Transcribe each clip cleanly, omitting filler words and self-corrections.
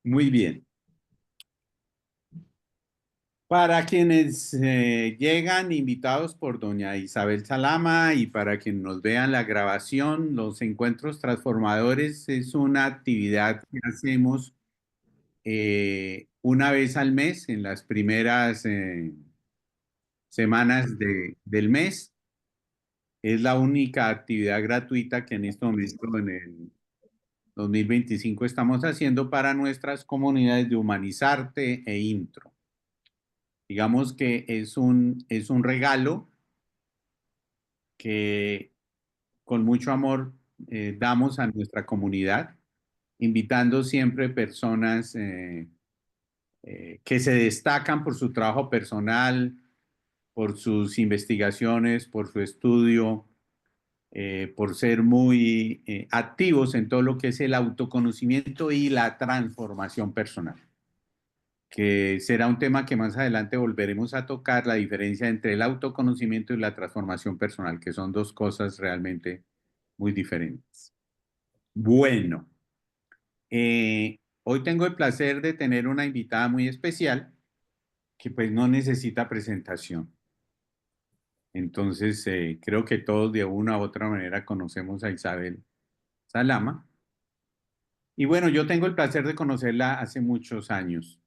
Muy bien. Para quienes llegan invitados por doña Isabel Salama y para quienes nos vean la grabación, los encuentros transformadores es una actividad que hacemos una vez al mes, en las primeras semanas del mes. Es la única actividad gratuita que en este momento, en el 2025, estamos haciendo para nuestras comunidades de Humanizarte e Intro. Digamos que es un regalo que con mucho amor damos a nuestra comunidad, invitando siempre personas que se destacan por su trabajo personal, por sus investigaciones, por su estudio, por ser muy activos en todo lo que es el autoconocimiento y la transformación personal, que será un tema que más adelante volveremos a tocar, la diferencia entre el autoconocimiento y la transformación personal, que son dos cosas realmente muy diferentes. Bueno, hoy tengo el placer de tener una invitada muy especial que pues no necesita presentación. Entonces, creo que todos de una u otra manera conocemos a Isabel Salama. Y bueno, yo tengo el placer de conocerla hace muchos años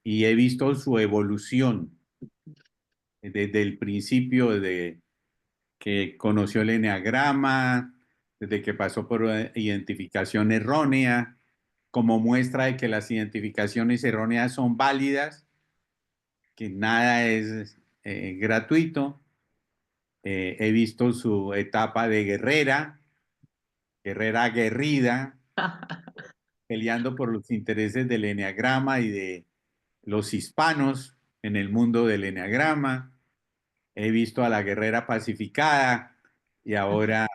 y he visto su evolución desde el principio, desde que conoció el eneagrama, desde que pasó por una identificación errónea, como muestra de que las identificaciones erróneas son válidas, que nada es gratuito. He visto su etapa de guerrera, guerrera aguerrida, peleando por los intereses del eneagrama y de los hispanos en el mundo del eneagrama. He visto a la guerrera pacificada y ahora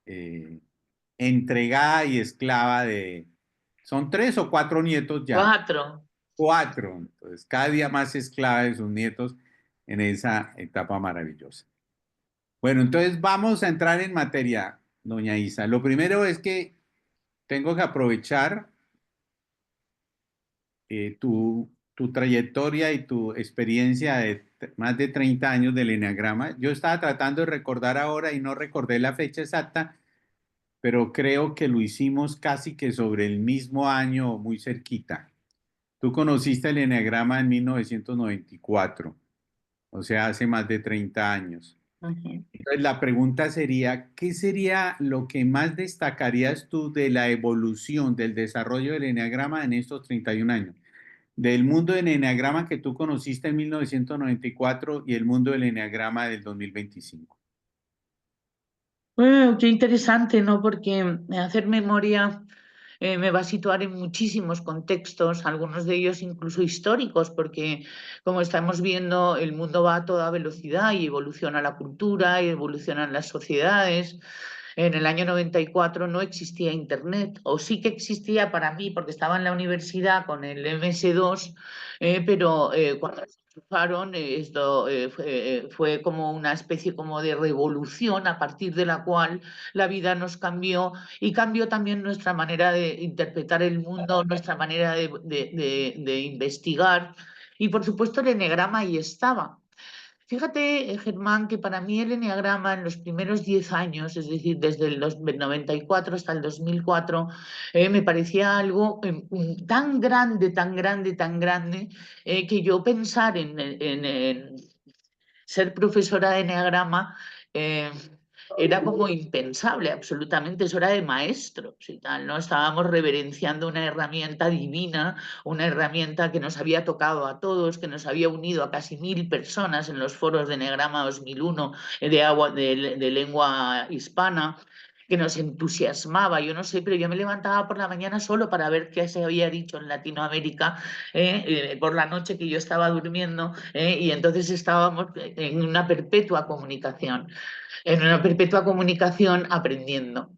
eh, entregada y esclava de... Son tres o cuatro nietos ya, Cuatro. cuatro. Entonces, cada día más esclava de sus nietos en esa etapa maravillosa. Bueno, entonces vamos a entrar en materia, doña Isa. Lo primero es que tengo que aprovechar tu trayectoria y tu experiencia de más de 30 años del Eneagrama. Yo estaba tratando de recordar ahora y no recordé la fecha exacta, pero creo que lo hicimos casi que sobre el mismo año, muy cerquita. Tú conociste el Eneagrama en 1994, o sea, hace más de 30 años. Ujú. Entonces, la pregunta sería, ¿qué sería lo que más destacarías tú de la evolución, del desarrollo del Eneagrama en estos 31 años? Del mundo del eneagrama que tú conociste en 1994 y el mundo del eneagrama del 2025. Qué interesante, ¿no? Porque hacer memoria me va a situar en muchísimos contextos, algunos de ellos incluso históricos, porque como estamos viendo, el mundo va a toda velocidad y evoluciona la cultura y evolucionan las sociedades. En el año 94 no existía Internet, o sí que existía para mí porque estaba en la universidad con el MS2, pero cuando se enchufaron, esto fue como una especie como de revolución a partir de la cual la vida nos cambió y cambió también nuestra manera de interpretar el mundo, nuestra manera de investigar y por supuesto el enegrama ahí estaba. Fíjate, Germán, que para mí el eneagrama en los primeros 10 años, es decir, desde el 94 hasta el 2004, me parecía algo tan grande, tan grande, tan grande, que yo pensar en ser profesora de eneagrama eh, era como impensable, absolutamente, eso era de maestros y tal, ¿no? Estábamos reverenciando una herramienta divina, una herramienta que nos había tocado a todos, que nos había unido a casi 1000 personas en los foros de Eneagrama 2001 de lengua hispana, que nos entusiasmaba, yo no sé, pero yo me levantaba por la mañana solo para ver qué se había dicho en Latinoamérica, por la noche que yo estaba durmiendo, y entonces estábamos en una perpetua comunicación aprendiendo.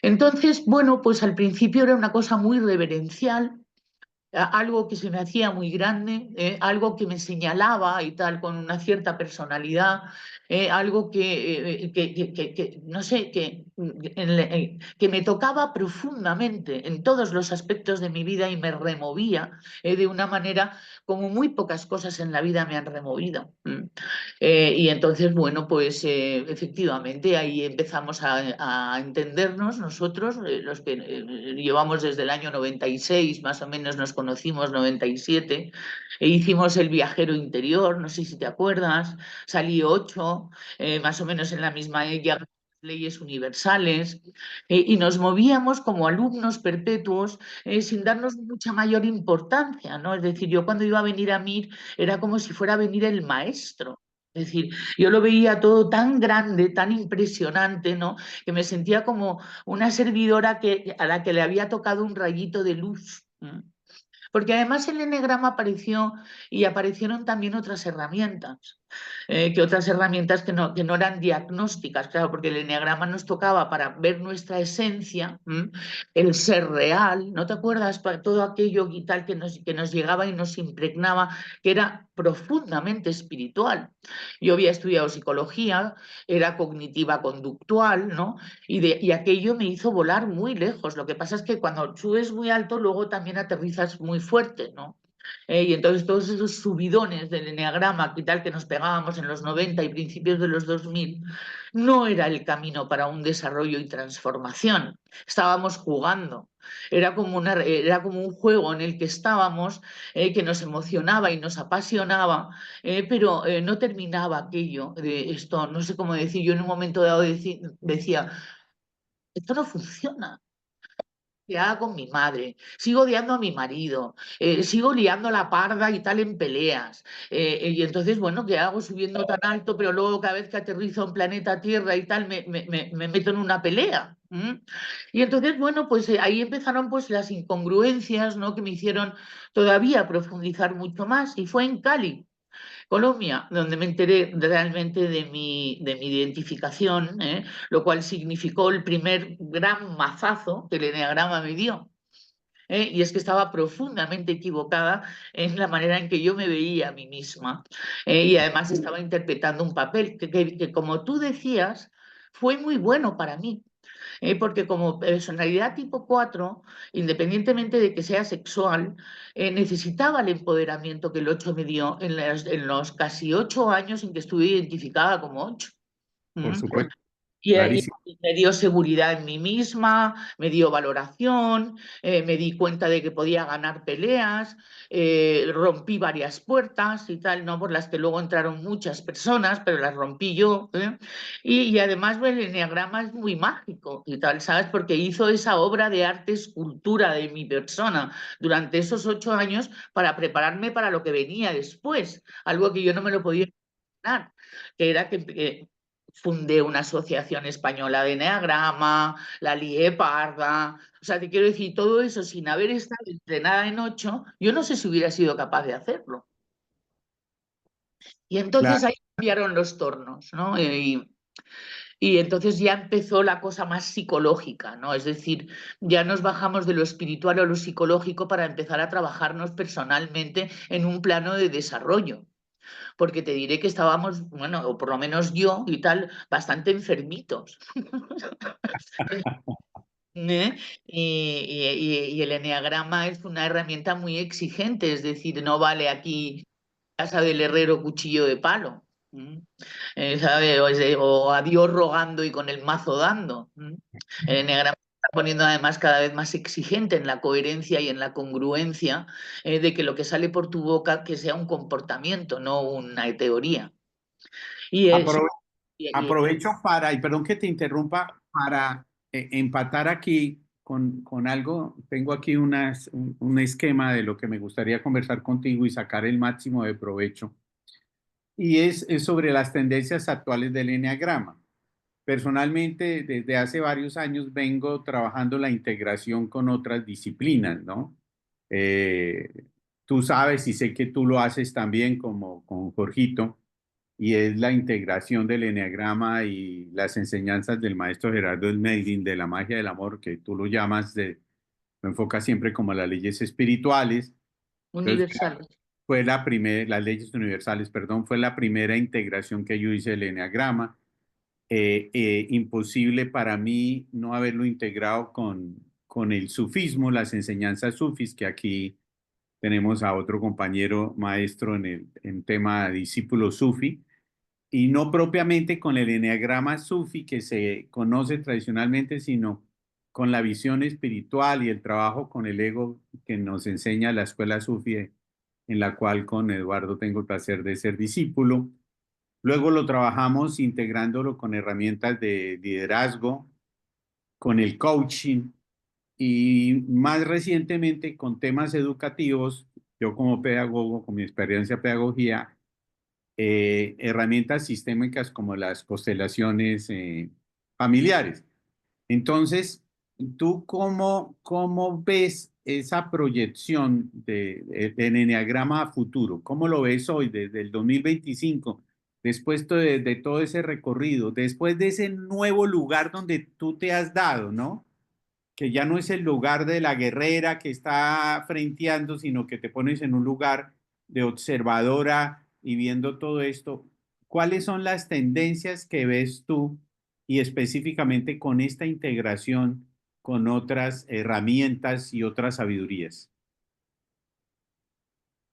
Entonces, bueno, pues al principio era una cosa muy reverencial, algo que se me hacía muy grande, algo que me señalaba y tal, con una cierta personalidad, algo no sé, que me tocaba profundamente en todos los aspectos de mi vida y me removía de una manera como muy pocas cosas en la vida me han removido. Y entonces, bueno, pues efectivamente ahí empezamos a entendernos nosotros, los que llevamos desde el año 96, más o menos nos conocimos, 97, e hicimos el viajero interior, no sé si te acuerdas, salí 8, más o menos en la misma ella, leyes universales, y nos movíamos como alumnos perpetuos sin darnos mucha mayor importancia, ¿no? Es decir, yo cuando iba a venir a MIR era como si fuera a venir el maestro. Es decir, yo lo veía todo tan grande, tan impresionante, ¿no? Que me sentía como una servidora a la que le había tocado un rayito de luz. Porque además el enegrama apareció y aparecieron también otras herramientas, otras herramientas que no eran diagnósticas, claro, porque el eneagrama nos tocaba para ver nuestra esencia, el ser real, ¿no te acuerdas? Todo aquello y tal que nos llegaba y nos impregnaba, que era profundamente espiritual. Yo había estudiado psicología, era cognitiva conductual, ¿no? Y aquello me hizo volar muy lejos. Lo que pasa es que cuando subes muy alto, luego también aterrizas muy fuerte, ¿no? Y entonces todos esos subidones del eneagrama y tal que nos pegábamos en los 90 y principios de los 2000 no era el camino para un desarrollo y transformación. Estábamos jugando. Era como un juego en el que estábamos, que nos emocionaba y nos apasionaba, pero no terminaba aquello de esto, no sé cómo decir, yo en un momento dado decía, esto no funciona. Liada con mi madre, sigo odiando a mi marido, sigo liando la parda y tal en peleas. Y entonces, bueno, ¿qué hago subiendo tan alto, pero luego cada vez que aterrizo en planeta Tierra y tal, me meto en una pelea? Y entonces, bueno, pues ahí empezaron pues las incongruencias, ¿no? Que me hicieron todavía profundizar mucho más. Y fue en Cali, Colombia, donde me enteré realmente de mi identificación, lo cual significó el primer gran mazazo que el eneagrama me dio. Y es que estaba profundamente equivocada en la manera en que yo me veía a mí misma. Y además estaba interpretando un papel que, como tú decías, fue muy bueno para mí. Porque como personalidad tipo 4, independientemente de que sea sexual, necesitaba el empoderamiento que el 8 me dio en los casi 8 años en que estuve identificada como 8. Por supuesto, Y clarísimo. me dio seguridad en mí misma, me dio valoración, me di cuenta de que podía ganar peleas, rompí varias puertas y tal, ¿no? Por las que luego entraron muchas personas, pero las rompí yo. Y además el enneagrama es muy mágico y tal, ¿sabes? Porque hizo esa obra de arte escultura de mi persona durante esos 8 años para prepararme para lo que venía después, algo que yo no me lo podía imaginar, que era que fundé una asociación española de enneagrama, la lié parda. O sea, te quiero decir, todo eso sin haber estado entrenada en 8, yo no sé si hubiera sido capaz de hacerlo. Y entonces Claro. ahí cambiaron los tornos, ¿no? Y entonces ya empezó la cosa más psicológica, ¿no? Es decir, ya nos bajamos de lo espiritual a lo psicológico para empezar a trabajarnos personalmente en un plano de desarrollo. Porque te diré que estábamos, bueno, o por lo menos yo y tal, bastante enfermitos. ¿Eh? Y el eneagrama es una herramienta muy exigente, es decir, no vale aquí casa del herrero cuchillo de palo. ¿Sabe? O a Dios rogando y con el mazo dando. El eneagrama se está poniendo además cada vez más exigente en la coherencia y en la congruencia de que lo que sale por tu boca que sea un comportamiento, no una teoría. Y eso. Aprove- y- Aprovecho para, y perdón que te interrumpa, para empatar aquí con algo. Tengo aquí un esquema de lo que me gustaría conversar contigo y sacar el máximo de provecho. Y es sobre las tendencias actuales del eneagrama. Personalmente, desde hace varios años vengo trabajando la integración con otras disciplinas, ¿no? Eh, Tú sabes y sé que tú lo haces también como con Jorgito, y es la integración del eneagrama y las enseñanzas del maestro Gerardo Smeiding de la magia del amor, que tú lo llamas, lo enfocas siempre como las leyes espirituales, Entonces, universales. fue la primera, las leyes universales, perdón, fue la primera integración que yo hice del eneagrama. Imposible para mí no haberlo integrado con el sufismo, las enseñanzas sufis, que aquí tenemos a otro compañero maestro en tema discípulo sufi, y no propiamente con el eneagrama sufi que se conoce tradicionalmente, sino con la visión espiritual y el trabajo con el ego que nos enseña la escuela sufi, en la cual con Eduardo tengo el placer de ser discípulo. Luego lo trabajamos integrándolo con herramientas de liderazgo, con el coaching y más recientemente con temas educativos. Yo como pedagogo, con mi experiencia en pedagogía, herramientas sistémicas como las constelaciones familiares. Entonces, ¿tú cómo ves esa proyección del eneagrama a futuro? ¿Cómo lo ves hoy, desde el 2025, después de todo ese recorrido, después de ese nuevo lugar donde tú te has dado, ¿no? Que ya no es el lugar de la guerrera que está frenteando, sino que te pones en un lugar de observadora y viendo todo esto. ¿Cuáles son las tendencias que ves tú y específicamente con esta integración con otras herramientas y otras sabidurías?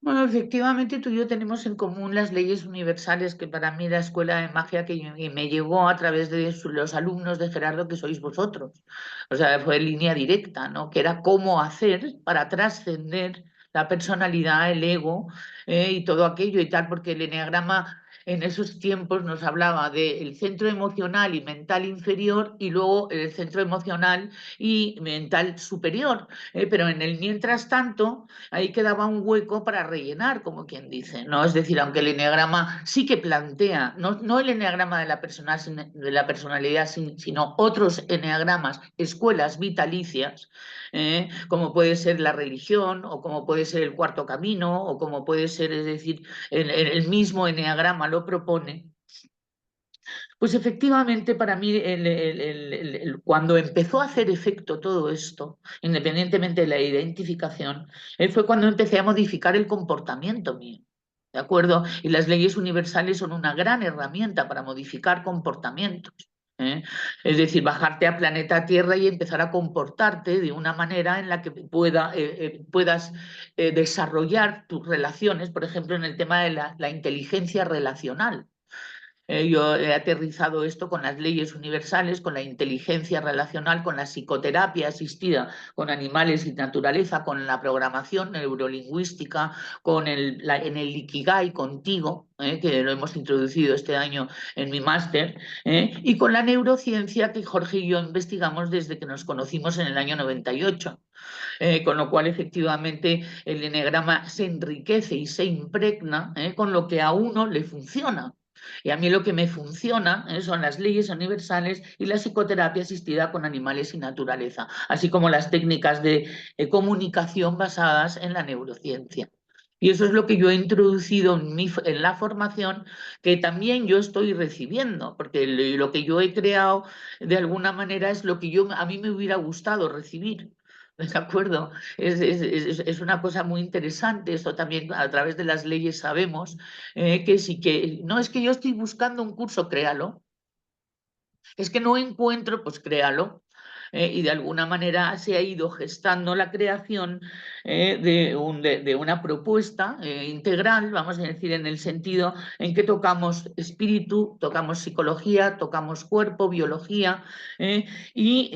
Bueno, efectivamente tú y yo tenemos en común las leyes universales que para mí la escuela de magia que me llegó a través de los alumnos de Gerardo que sois vosotros. O sea, fue línea directa, ¿no? Que era cómo hacer para trascender la personalidad, el ego y todo aquello y tal, porque el eneagrama en esos tiempos nos hablaba del centro emocional y mental inferior y luego el centro emocional y mental superior. Pero en el mientras tanto ahí quedaba un hueco para rellenar, como quien dice, ¿no? Es decir, aunque el eneagrama sí que plantea, no el eneagrama de de la personalidad, sino otros eneagramas, escuelas vitalicias, como puede ser la religión, o como puede ser el cuarto camino, o como puede ser, es decir, el mismo eneagrama lo propone. Pues efectivamente, para mí, cuando empezó a hacer efecto todo esto, independientemente de la identificación, fue cuando empecé a modificar el comportamiento mío. ¿De acuerdo? Y las leyes universales son una gran herramienta para modificar comportamientos. ¿Eh? Es decir, bajarte a planeta Tierra y empezar a comportarte de una manera en la que puedas desarrollar tus relaciones, por ejemplo, en el tema de la inteligencia relacional. Yo he aterrizado esto con las leyes universales, con la inteligencia relacional, con la psicoterapia asistida con animales y naturaleza, con la programación neurolingüística, en el Ikigai contigo, que lo hemos introducido este año en mi máster, y con la neurociencia que Jorge y yo investigamos desde que nos conocimos en el año 98. Con lo cual efectivamente el enegrama se enriquece y se impregna con lo que a uno le funciona. Y a mí lo que me funciona son las leyes universales y la psicoterapia asistida con animales y naturaleza, así como las técnicas de comunicación basadas en la neurociencia. Y eso es lo que yo he introducido en la formación, que también yo estoy recibiendo, porque lo que yo he creado de alguna manera es lo que a mí me hubiera gustado recibir. ¿De acuerdo? Es una cosa muy interesante. Esto también a través de las leyes sabemos que sí que no es que yo estoy buscando un curso, créalo. Es que no encuentro, pues créalo. Y de alguna manera se ha ido gestando la creación de una propuesta integral, vamos a decir, en el sentido en que tocamos espíritu, tocamos psicología, tocamos cuerpo, biología, y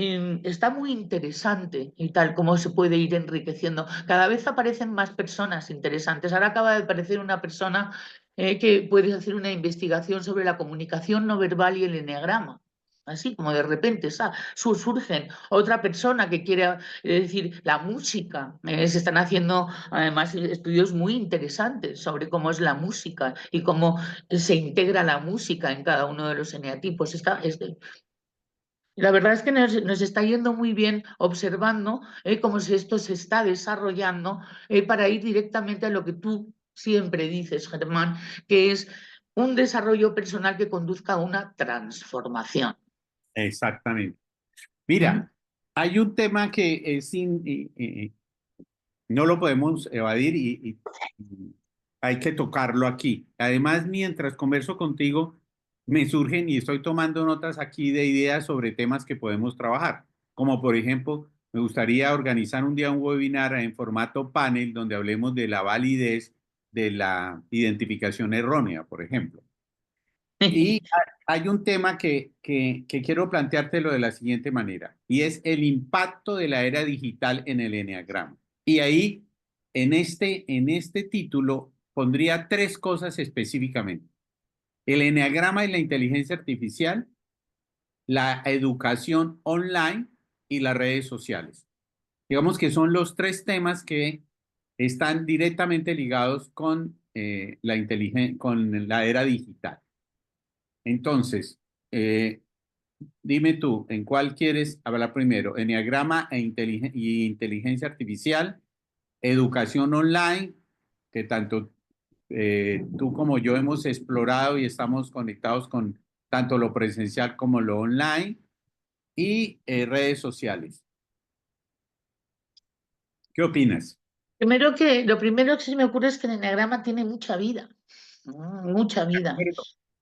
está muy interesante y tal cómo se puede ir enriqueciendo. Cada vez aparecen más personas interesantes. Ahora acaba de aparecer una persona que puede hacer una investigación sobre la comunicación no verbal y el eneagrama. Así como de repente surgen otra persona que quiere decir la música. Se están haciendo además estudios muy interesantes sobre cómo es la música y cómo se integra la música en cada uno de los eneatipos. La verdad es que nos está yendo muy bien observando cómo esto se está desarrollando para ir directamente a lo que tú siempre dices, Germán, que es un desarrollo personal que conduzca a una transformación. Exactamente. ¿Mm? Mira, hay un tema que es no lo podemos evadir y hay que tocarlo aquí. Además, mientras converso contigo, me surgen y estoy tomando notas aquí de ideas sobre temas que podemos trabajar, como por ejemplo, me gustaría organizar un día un webinar en formato panel donde hablemos de la validez de la identificación errónea, por ejemplo. Y hay un tema que quiero planteártelo de la siguiente manera, y es el impacto de la era digital en el eneagrama. Y ahí, en este título, pondría tres cosas específicamente. El eneagrama y la inteligencia artificial, la educación online y las redes sociales. Digamos que son los tres temas que están directamente ligados con, con la era digital. Entonces, eh, dime tú, ¿en cuál quieres hablar primero? Enneagrama y inteligencia artificial, educación online, que tanto tú como yo hemos explorado y estamos conectados con tanto lo presencial como lo online, y redes sociales. ¿Qué opinas? Lo primero que se me ocurre es que el eneagrama tiene mucha vida, mucha vida.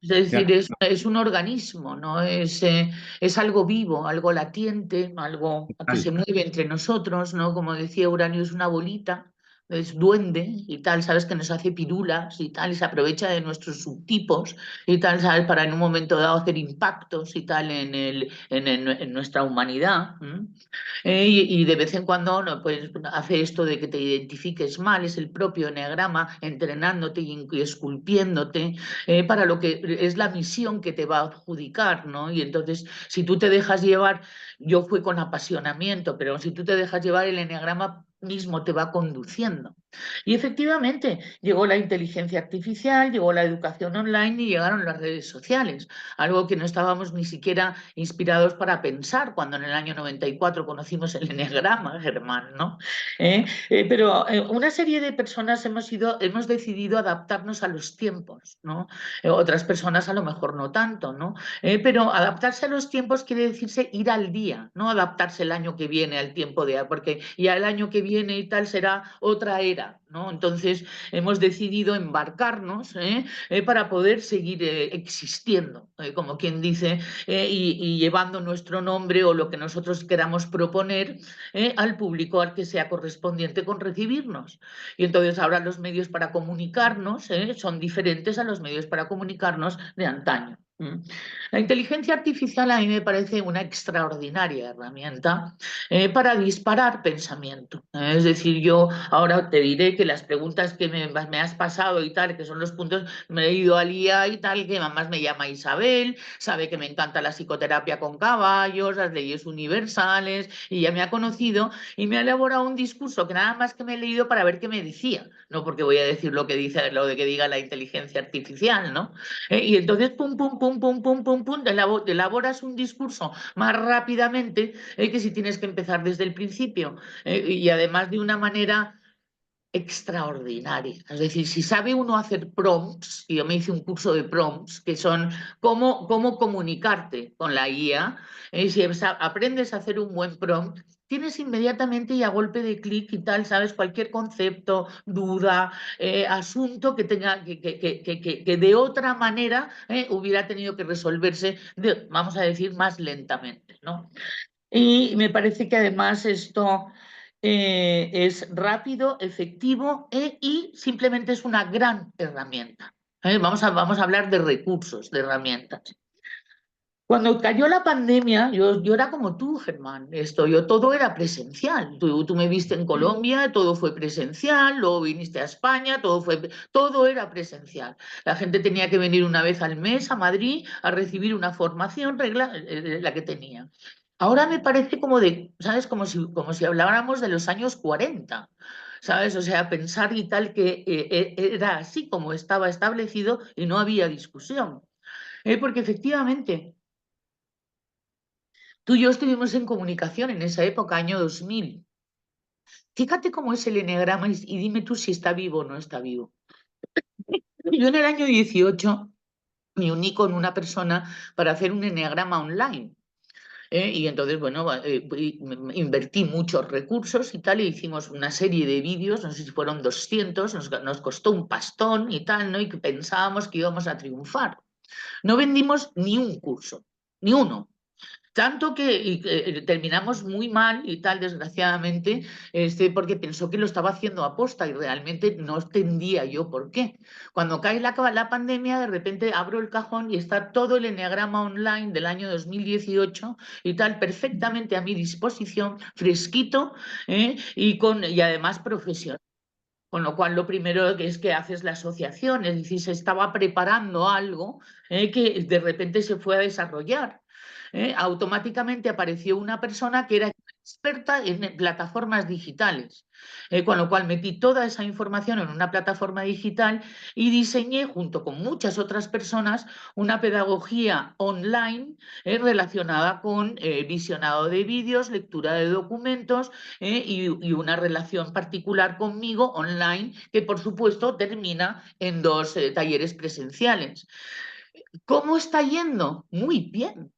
Es De decir, acuerdo. es un organismo, ¿no? Es algo vivo, algo latente, algo que se mueve entre nosotros, ¿no? Como decía Uranio, es una bolita, es duende y tal, ¿sabes? Que nos hace pirulas y tal, y se aprovecha de nuestros subtipos y tal, ¿sabes? Para en un momento dado hacer impactos y tal en nuestra humanidad. Y de vez en cuando no, pues, hace esto de que te identifiques mal, es el propio eneagrama entrenándote y esculpiéndote para lo que es la misión que te va a adjudicar, ¿no? Y entonces, si tú te dejas llevar, yo fui con apasionamiento, pero si tú te dejas llevar, el eneagrama mismo te va conduciendo. Y efectivamente, llegó la inteligencia artificial, llegó la educación online y llegaron las redes sociales, algo que no estábamos ni siquiera inspirados para pensar cuando en el año 94 conocimos el eneagrama, Germán, ¿no? Pero una serie de personas hemos decidido adaptarnos a los tiempos, ¿no? Otras personas a lo mejor no tanto, ¿no? Pero adaptarse a los tiempos quiere decirse ir al día, no adaptarse el año que viene al tiempo de, porque ya el año que viene y tal será otra era, ¿no? Entonces hemos decidido embarcarnos para poder seguir existiendo, como quien dice, y llevando nuestro nombre o lo que nosotros queramos proponer al público al que sea correspondiente con recibirnos. Y entonces ahora los medios para comunicarnos son diferentes a los medios para comunicarnos de antaño. La inteligencia artificial a mí me parece una extraordinaria herramienta para disparar pensamiento. Es decir, yo ahora te diré que las preguntas que me has pasado y tal, que son los puntos, me he ido al IA y tal, que mamás me llama Isabel, sabe que me encanta la psicoterapia con caballos, las leyes universales, y ya me ha conocido y me ha elaborado un discurso que nada más que me he leído para ver qué me decía, no porque voy a decir lo que dice, lo de que diga la inteligencia artificial, ¿no? Y entonces, pum, pum, pum, pum, pum, pum, pum, te elaboras un discurso más rápidamente que si tienes que empezar desde el principio. Y además de una manera extraordinaria. Es decir, si sabe uno hacer prompts, y yo me hice un curso de prompts, que son cómo comunicarte con la IA, si aprendes a hacer un buen prompt, tienes inmediatamente y a golpe de clic y tal, sabes, cualquier concepto, duda, asunto que tenga que de otra manera hubiera tenido que resolverse, vamos a decir, más lentamente, ¿no? Y me parece que además esto es rápido, efectivo y simplemente es una gran herramienta. Vamos a hablar de recursos, de herramientas. Cuando cayó la pandemia, yo era como tú, Germán. Todo era presencial. Tú me viste en Colombia, todo fue presencial, luego viniste a España, todo era presencial. La gente tenía que venir una vez al mes a Madrid a recibir una formación, la que tenía. Ahora me parece como ¿sabes? Como si habláramos de los años 40, ¿sabes? O sea, pensar y tal que era así como estaba establecido y no había discusión. Porque efectivamente. Tú y yo estuvimos en comunicación en esa época, año 2000. Fíjate cómo es el eneagrama y dime tú si está vivo o no está vivo. Yo en el año 18 me uní con una persona para hacer un eneagrama online. Y entonces, bueno, invertí muchos recursos y tal, y hicimos una serie de vídeos, no sé si fueron 200, nos costó un pastón y tal, ¿no? Y que pensábamos que íbamos a triunfar. No vendimos ni un curso, ni uno. Tanto que terminamos muy mal y tal, desgraciadamente, porque pensó que lo estaba haciendo a posta y realmente no entendía yo por qué. Cuando cae la pandemia, de repente abro el cajón y está todo el enneagrama online del año 2018 y tal, perfectamente a mi disposición, fresquito, y además profesional. Con lo cual, lo primero que es que haces la asociación, es decir, se estaba preparando algo que de repente se fue a desarrollar. Automáticamente apareció una persona que era experta en plataformas digitales, con lo cual metí toda esa información en una plataforma digital y diseñé, junto con muchas otras personas, una pedagogía online relacionada con visionado de vídeos, lectura de documentos y una relación particular conmigo online que por supuesto termina en dos talleres presenciales. ¿Cómo está yendo? Muy bien.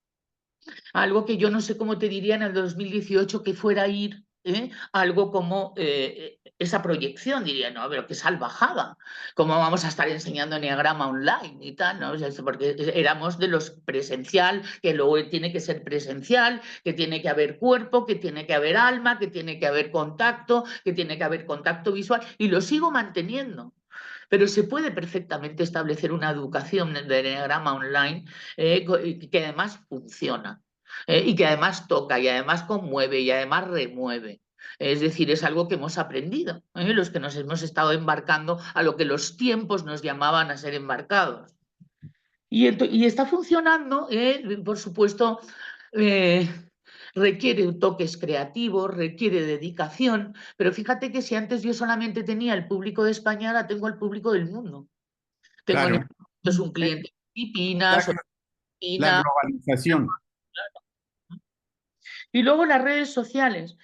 Algo que yo no sé cómo te diría en el 2018 que fuera a ir, algo como esa proyección, diría, no, pero qué salvajada, cómo vamos a estar enseñando enneagrama online y tal, ¿no? O sea, porque éramos de los presencial, que luego tiene que ser presencial, que tiene que haber cuerpo, que tiene que haber alma, que tiene que haber contacto, que tiene que haber contacto visual, y lo sigo manteniendo. Pero se puede perfectamente establecer una educación de enneagrama online que además funciona y que además toca y además conmueve y además remueve. Es decir, es algo que hemos aprendido, los que nos hemos estado embarcando a lo que los tiempos nos llamaban a ser embarcados. Y está funcionando, por supuesto, eh, requiere toques creativos, requiere dedicación, pero fíjate que si antes yo solamente tenía el público de España, ahora tengo el público del mundo. Tengo en Claro. este momento un cliente de La, Filipinas, la Argentina, globalización. y luego las redes sociales.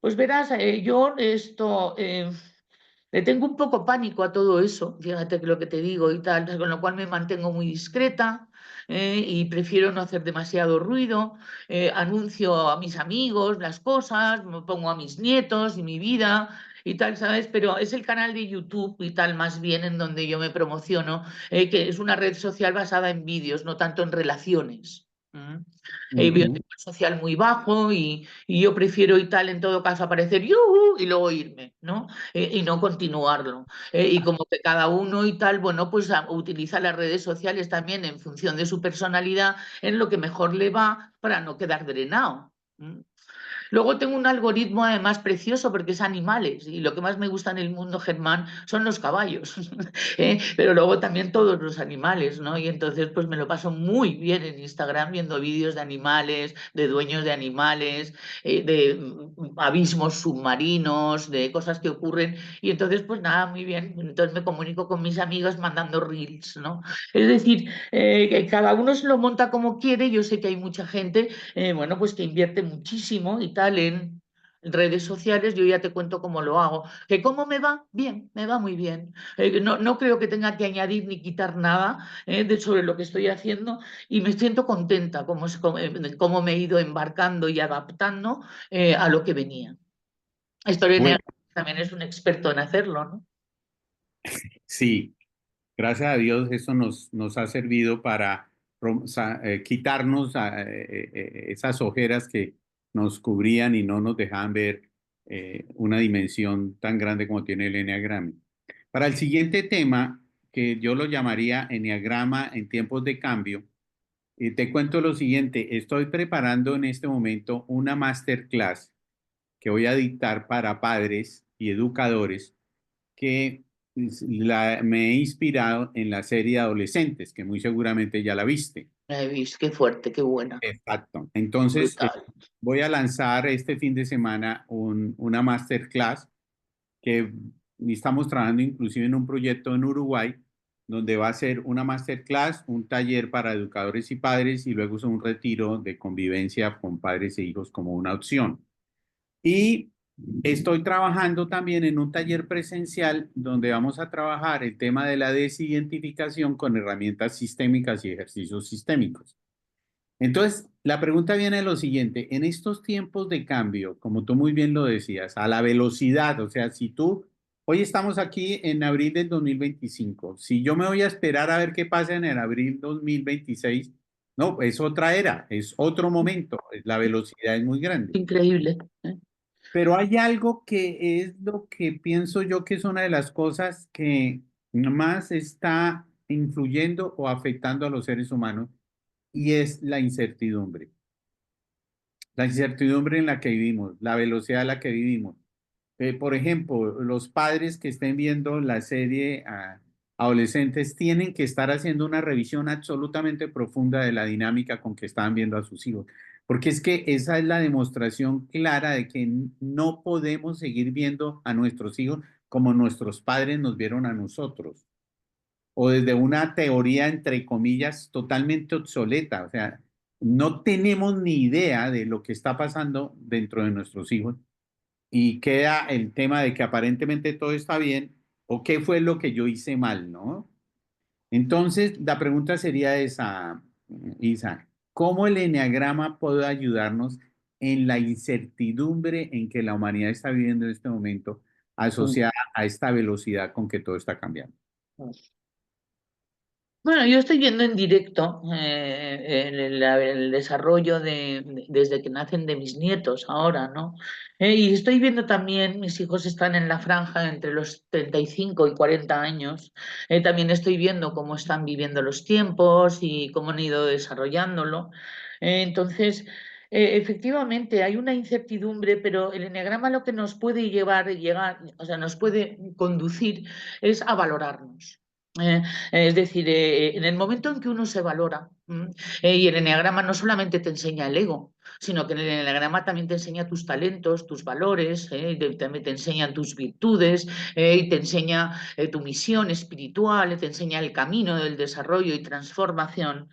Pues verás, yo esto le tengo un poco pánico a todo eso, fíjate que lo que te digo y tal, con lo cual me mantengo muy discreta y prefiero no hacer demasiado ruido, anuncio a mis amigos las cosas, me pongo a mis nietos y mi vida y tal, ¿sabes? Pero es el canal de YouTube y tal más bien en donde yo me promociono, que es una red social basada en vídeos, no tanto en relaciones. Veo un Ujú. nivel social muy bajo y yo prefiero y tal en todo caso aparecer ¡yuhu! Y luego irme, ¿no? Y no continuarlo. Y como que cada uno y tal, bueno, pues utiliza las redes sociales también en función de su personalidad, en lo que mejor le va para no quedar drenado. ¿Mm? Luego tengo un algoritmo además precioso porque es animales y lo que más me gusta en el mundo, Germán, son los caballos, pero luego también todos los animales, ¿no? Y entonces pues me lo paso muy bien en Instagram viendo vídeos de animales, de dueños de animales, de abismos submarinos, de cosas que ocurren y entonces pues nada, muy bien, entonces me comunico con mis amigos mandando reels, ¿no? Es decir, que cada uno se lo monta como quiere, yo sé que hay mucha gente bueno, pues que invierte muchísimo y tal en redes sociales, yo ya te cuento cómo lo hago. ¿Que cómo me va? Bien, me va muy bien. No creo que tenga que añadir ni quitar nada sobre lo que estoy haciendo y me siento contenta cómo me he ido embarcando y adaptando a lo que venía. Bueno, Historia también es un experto en hacerlo, ¿no? sí, gracias a Dios eso nos ha servido para quitarnos esas ojeras que nos cubrían y no nos dejaban ver una dimensión tan grande como tiene el enneagrama. Para el siguiente tema, que yo lo llamaría enneagrama en tiempos de cambio, te cuento lo siguiente, estoy preparando en este momento una masterclass que voy a dictar para padres y educadores que me he inspirado en la serie Adolescentes, que muy seguramente ya la viste. Qué fuerte, qué buena, Exacto. Entonces, brutal. voy a lanzar este fin de semana una masterclass que estamos trabajando inclusive en un proyecto en Uruguay, donde va a ser una masterclass, un taller para educadores y padres y luego es un retiro de convivencia con padres e hijos como una opción. Y estoy trabajando también en un taller presencial donde vamos a trabajar el tema de la desidentificación con herramientas sistémicas y ejercicios sistémicos. Entonces, la pregunta viene de lo siguiente, en estos tiempos de cambio, como tú muy bien lo decías, a la velocidad, o sea, si tú, hoy estamos aquí en abril del 2025, si yo me voy a esperar a ver qué pasa en el abril 2026, no, es otra era, es otro momento, la velocidad es muy grande. Increíble, ¿eh? Pero hay algo que es lo que pienso yo que es una de las cosas que más está influyendo o afectando a los seres humanos y es la incertidumbre en la que vivimos, la velocidad a la que vivimos. Por ejemplo, los padres que estén viendo la serie adolescentes tienen que estar haciendo una revisión absolutamente profunda de la dinámica con que están viendo a sus hijos, porque es que esa es la demostración clara de que no podemos seguir viendo a nuestros hijos como nuestros padres nos vieron a nosotros o desde una teoría, entre comillas, totalmente obsoleta. O sea, no tenemos ni idea de lo que está pasando dentro de nuestros hijos y queda el tema de que aparentemente todo está bien o qué fue lo que yo hice mal, ¿no? Entonces, la pregunta sería esa, Isa, ¿cómo el eneagrama puede ayudarnos en la incertidumbre en que la humanidad está viviendo en este momento Mm. asociada a esta velocidad con que todo está cambiando? Bueno, yo estoy viendo en directo el desarrollo desde que nacen de mis nietos ahora, ¿no? Y estoy viendo también, mis hijos están en la franja entre los 35 y 40 años. También estoy viendo cómo están viviendo los tiempos y cómo han ido desarrollándolo. Entonces, efectivamente, hay una incertidumbre, pero el eneagrama lo que nos puede llegar, o sea, nos puede conducir es a valorarnos. Eh, es decir, en el momento en que uno se valora, y el eneagrama no solamente te enseña el ego, sino que en el eneagrama también te enseña tus talentos, tus valores, y también te enseñan tus virtudes, y te enseña tu misión espiritual, te enseña el camino del desarrollo y transformación.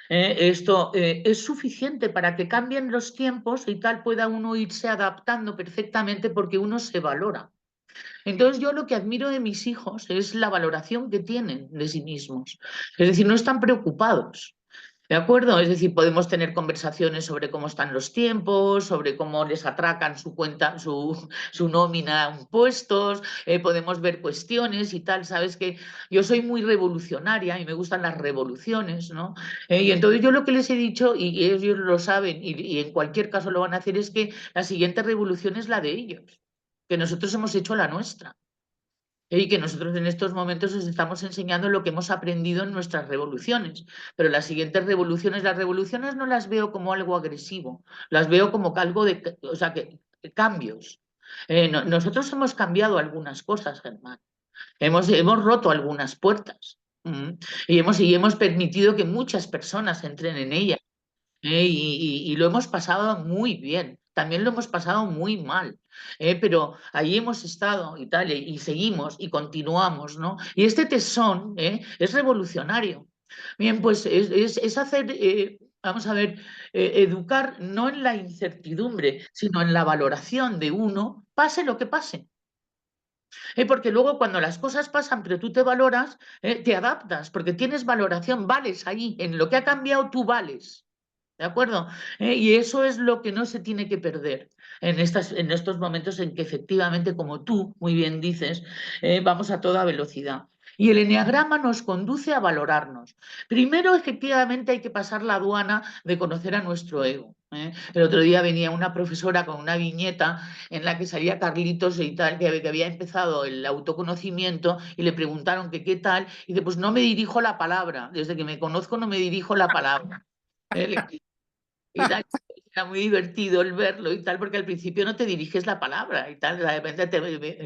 Esto es suficiente para que cambien los tiempos y tal pueda uno irse adaptando perfectamente porque uno se valora. Entonces yo lo que admiro de mis hijos es la valoración que tienen de sí mismos. Es decir, no están preocupados. ¿De acuerdo? Es decir, podemos tener conversaciones sobre cómo están los tiempos, sobre cómo les atracan su cuenta, su nómina a impuestos, podemos ver cuestiones y tal. Sabes que yo soy muy revolucionaria y me gustan las revoluciones, ¿no? Y entonces yo lo que les he dicho, y ellos lo saben, y en cualquier caso lo van a hacer, es que la siguiente revolución es la de ellos, que nosotros hemos hecho la nuestra. Y que nosotros en estos momentos les estamos enseñando lo que hemos aprendido en nuestras revoluciones. Pero las revoluciones no las veo como algo agresivo, las veo como que algo de, o sea, que cambios. Nosotros hemos cambiado algunas cosas, Germán. Hemos roto algunas puertas. Y hemos permitido que muchas personas entren en ellas. Y lo hemos pasado muy bien, también lo hemos pasado muy mal, pero ahí hemos estado y tal, y seguimos y continuamos, ¿no? Y este tesón, es revolucionario. Bien, pues es hacer, vamos a ver, educar no en la incertidumbre, sino en la valoración de uno, pase lo que pase. Porque luego cuando las cosas pasan, pero tú te valoras, te adaptas, porque tienes valoración, vales ahí, en lo que ha cambiado tú vales. ¿De acuerdo? Y eso es lo que no se tiene que perder en estos momentos en que efectivamente, como tú muy bien dices, vamos a toda velocidad. Y el eneagrama nos conduce a valorarnos. Primero, efectivamente, hay que pasar la aduana de conocer a nuestro ego. El otro día venía una profesora con una viñeta en la que salía Carlitos y tal, que había empezado el autoconocimiento y le preguntaron que qué tal, y dice, pues no me dirijo la palabra, desde que me conozco no me dirijo la palabra. Y tal. Era muy divertido el verlo y tal, porque al principio no te diriges la palabra y tal, de repente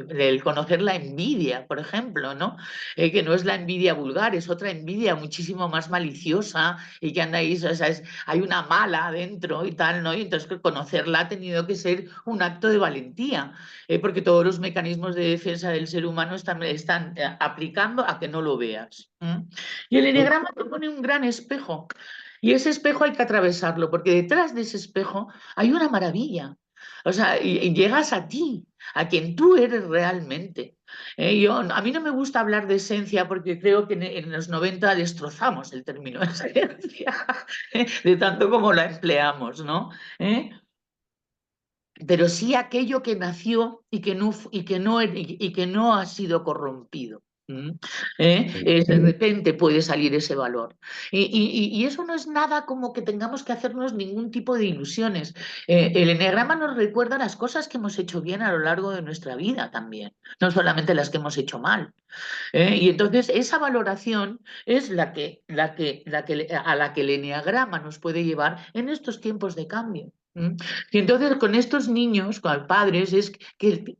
el conocer la envidia, por ejemplo, ¿no? Que no es la envidia vulgar, es otra envidia muchísimo más maliciosa y que anda ahí, o sea, hay una mala dentro y tal, ¿no? Y entonces que conocerla ha tenido que ser un acto de valentía, porque todos los mecanismos de defensa del ser humano están aplicando a que no lo veas. Y el enneagrama te pone un gran espejo. Y ese espejo hay que atravesarlo, porque detrás de ese espejo hay una maravilla. O sea, y llegas a ti, a quien tú eres realmente. A mí no me gusta hablar de esencia porque creo que en los 90 destrozamos el término esencia, de tanto como la empleamos, ¿no? ¿Eh? Pero sí aquello que nació y que no ha sido corrompido. ¿Mm? De repente puede salir ese valor. Y eso no es nada como que tengamos que hacernos ningún tipo de ilusiones. El eneagrama nos recuerda las cosas que hemos hecho bien a lo largo de nuestra vida también, no solamente las que hemos hecho mal. Y entonces esa valoración es a la que el eneagrama nos puede llevar en estos tiempos de cambio. ¿M? Y entonces con estos niños, con padres, es que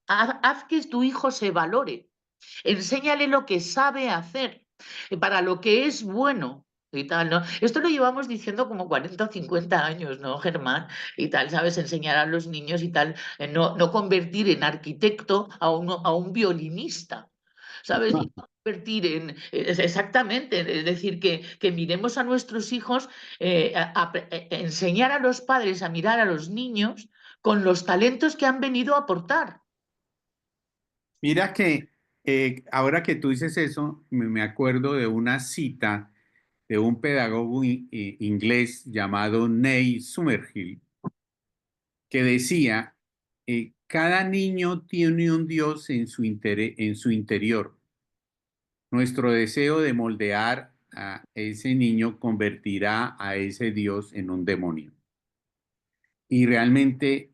haz que tu hijo se valore, enséñale lo que sabe hacer, para lo que es bueno. Y tal, ¿no? Esto lo llevamos diciendo como 40 o 50 años, ¿no, Germán? Y tal, ¿sabes? Enseñar a los niños y tal, no convertir en arquitecto a un violinista, ¿sabes? Y no convertir exactamente, es decir, que miremos a nuestros hijos, enseñar a los padres a mirar a los niños con los talentos que han venido a aportar. Mira que ahora que tú dices eso, me acuerdo de una cita de un pedagogo inglés llamado Neil Summerhill, que decía, cada niño tiene un Dios en su interior. Nuestro deseo de moldear a ese niño convertirá a ese Dios en un demonio. Y realmente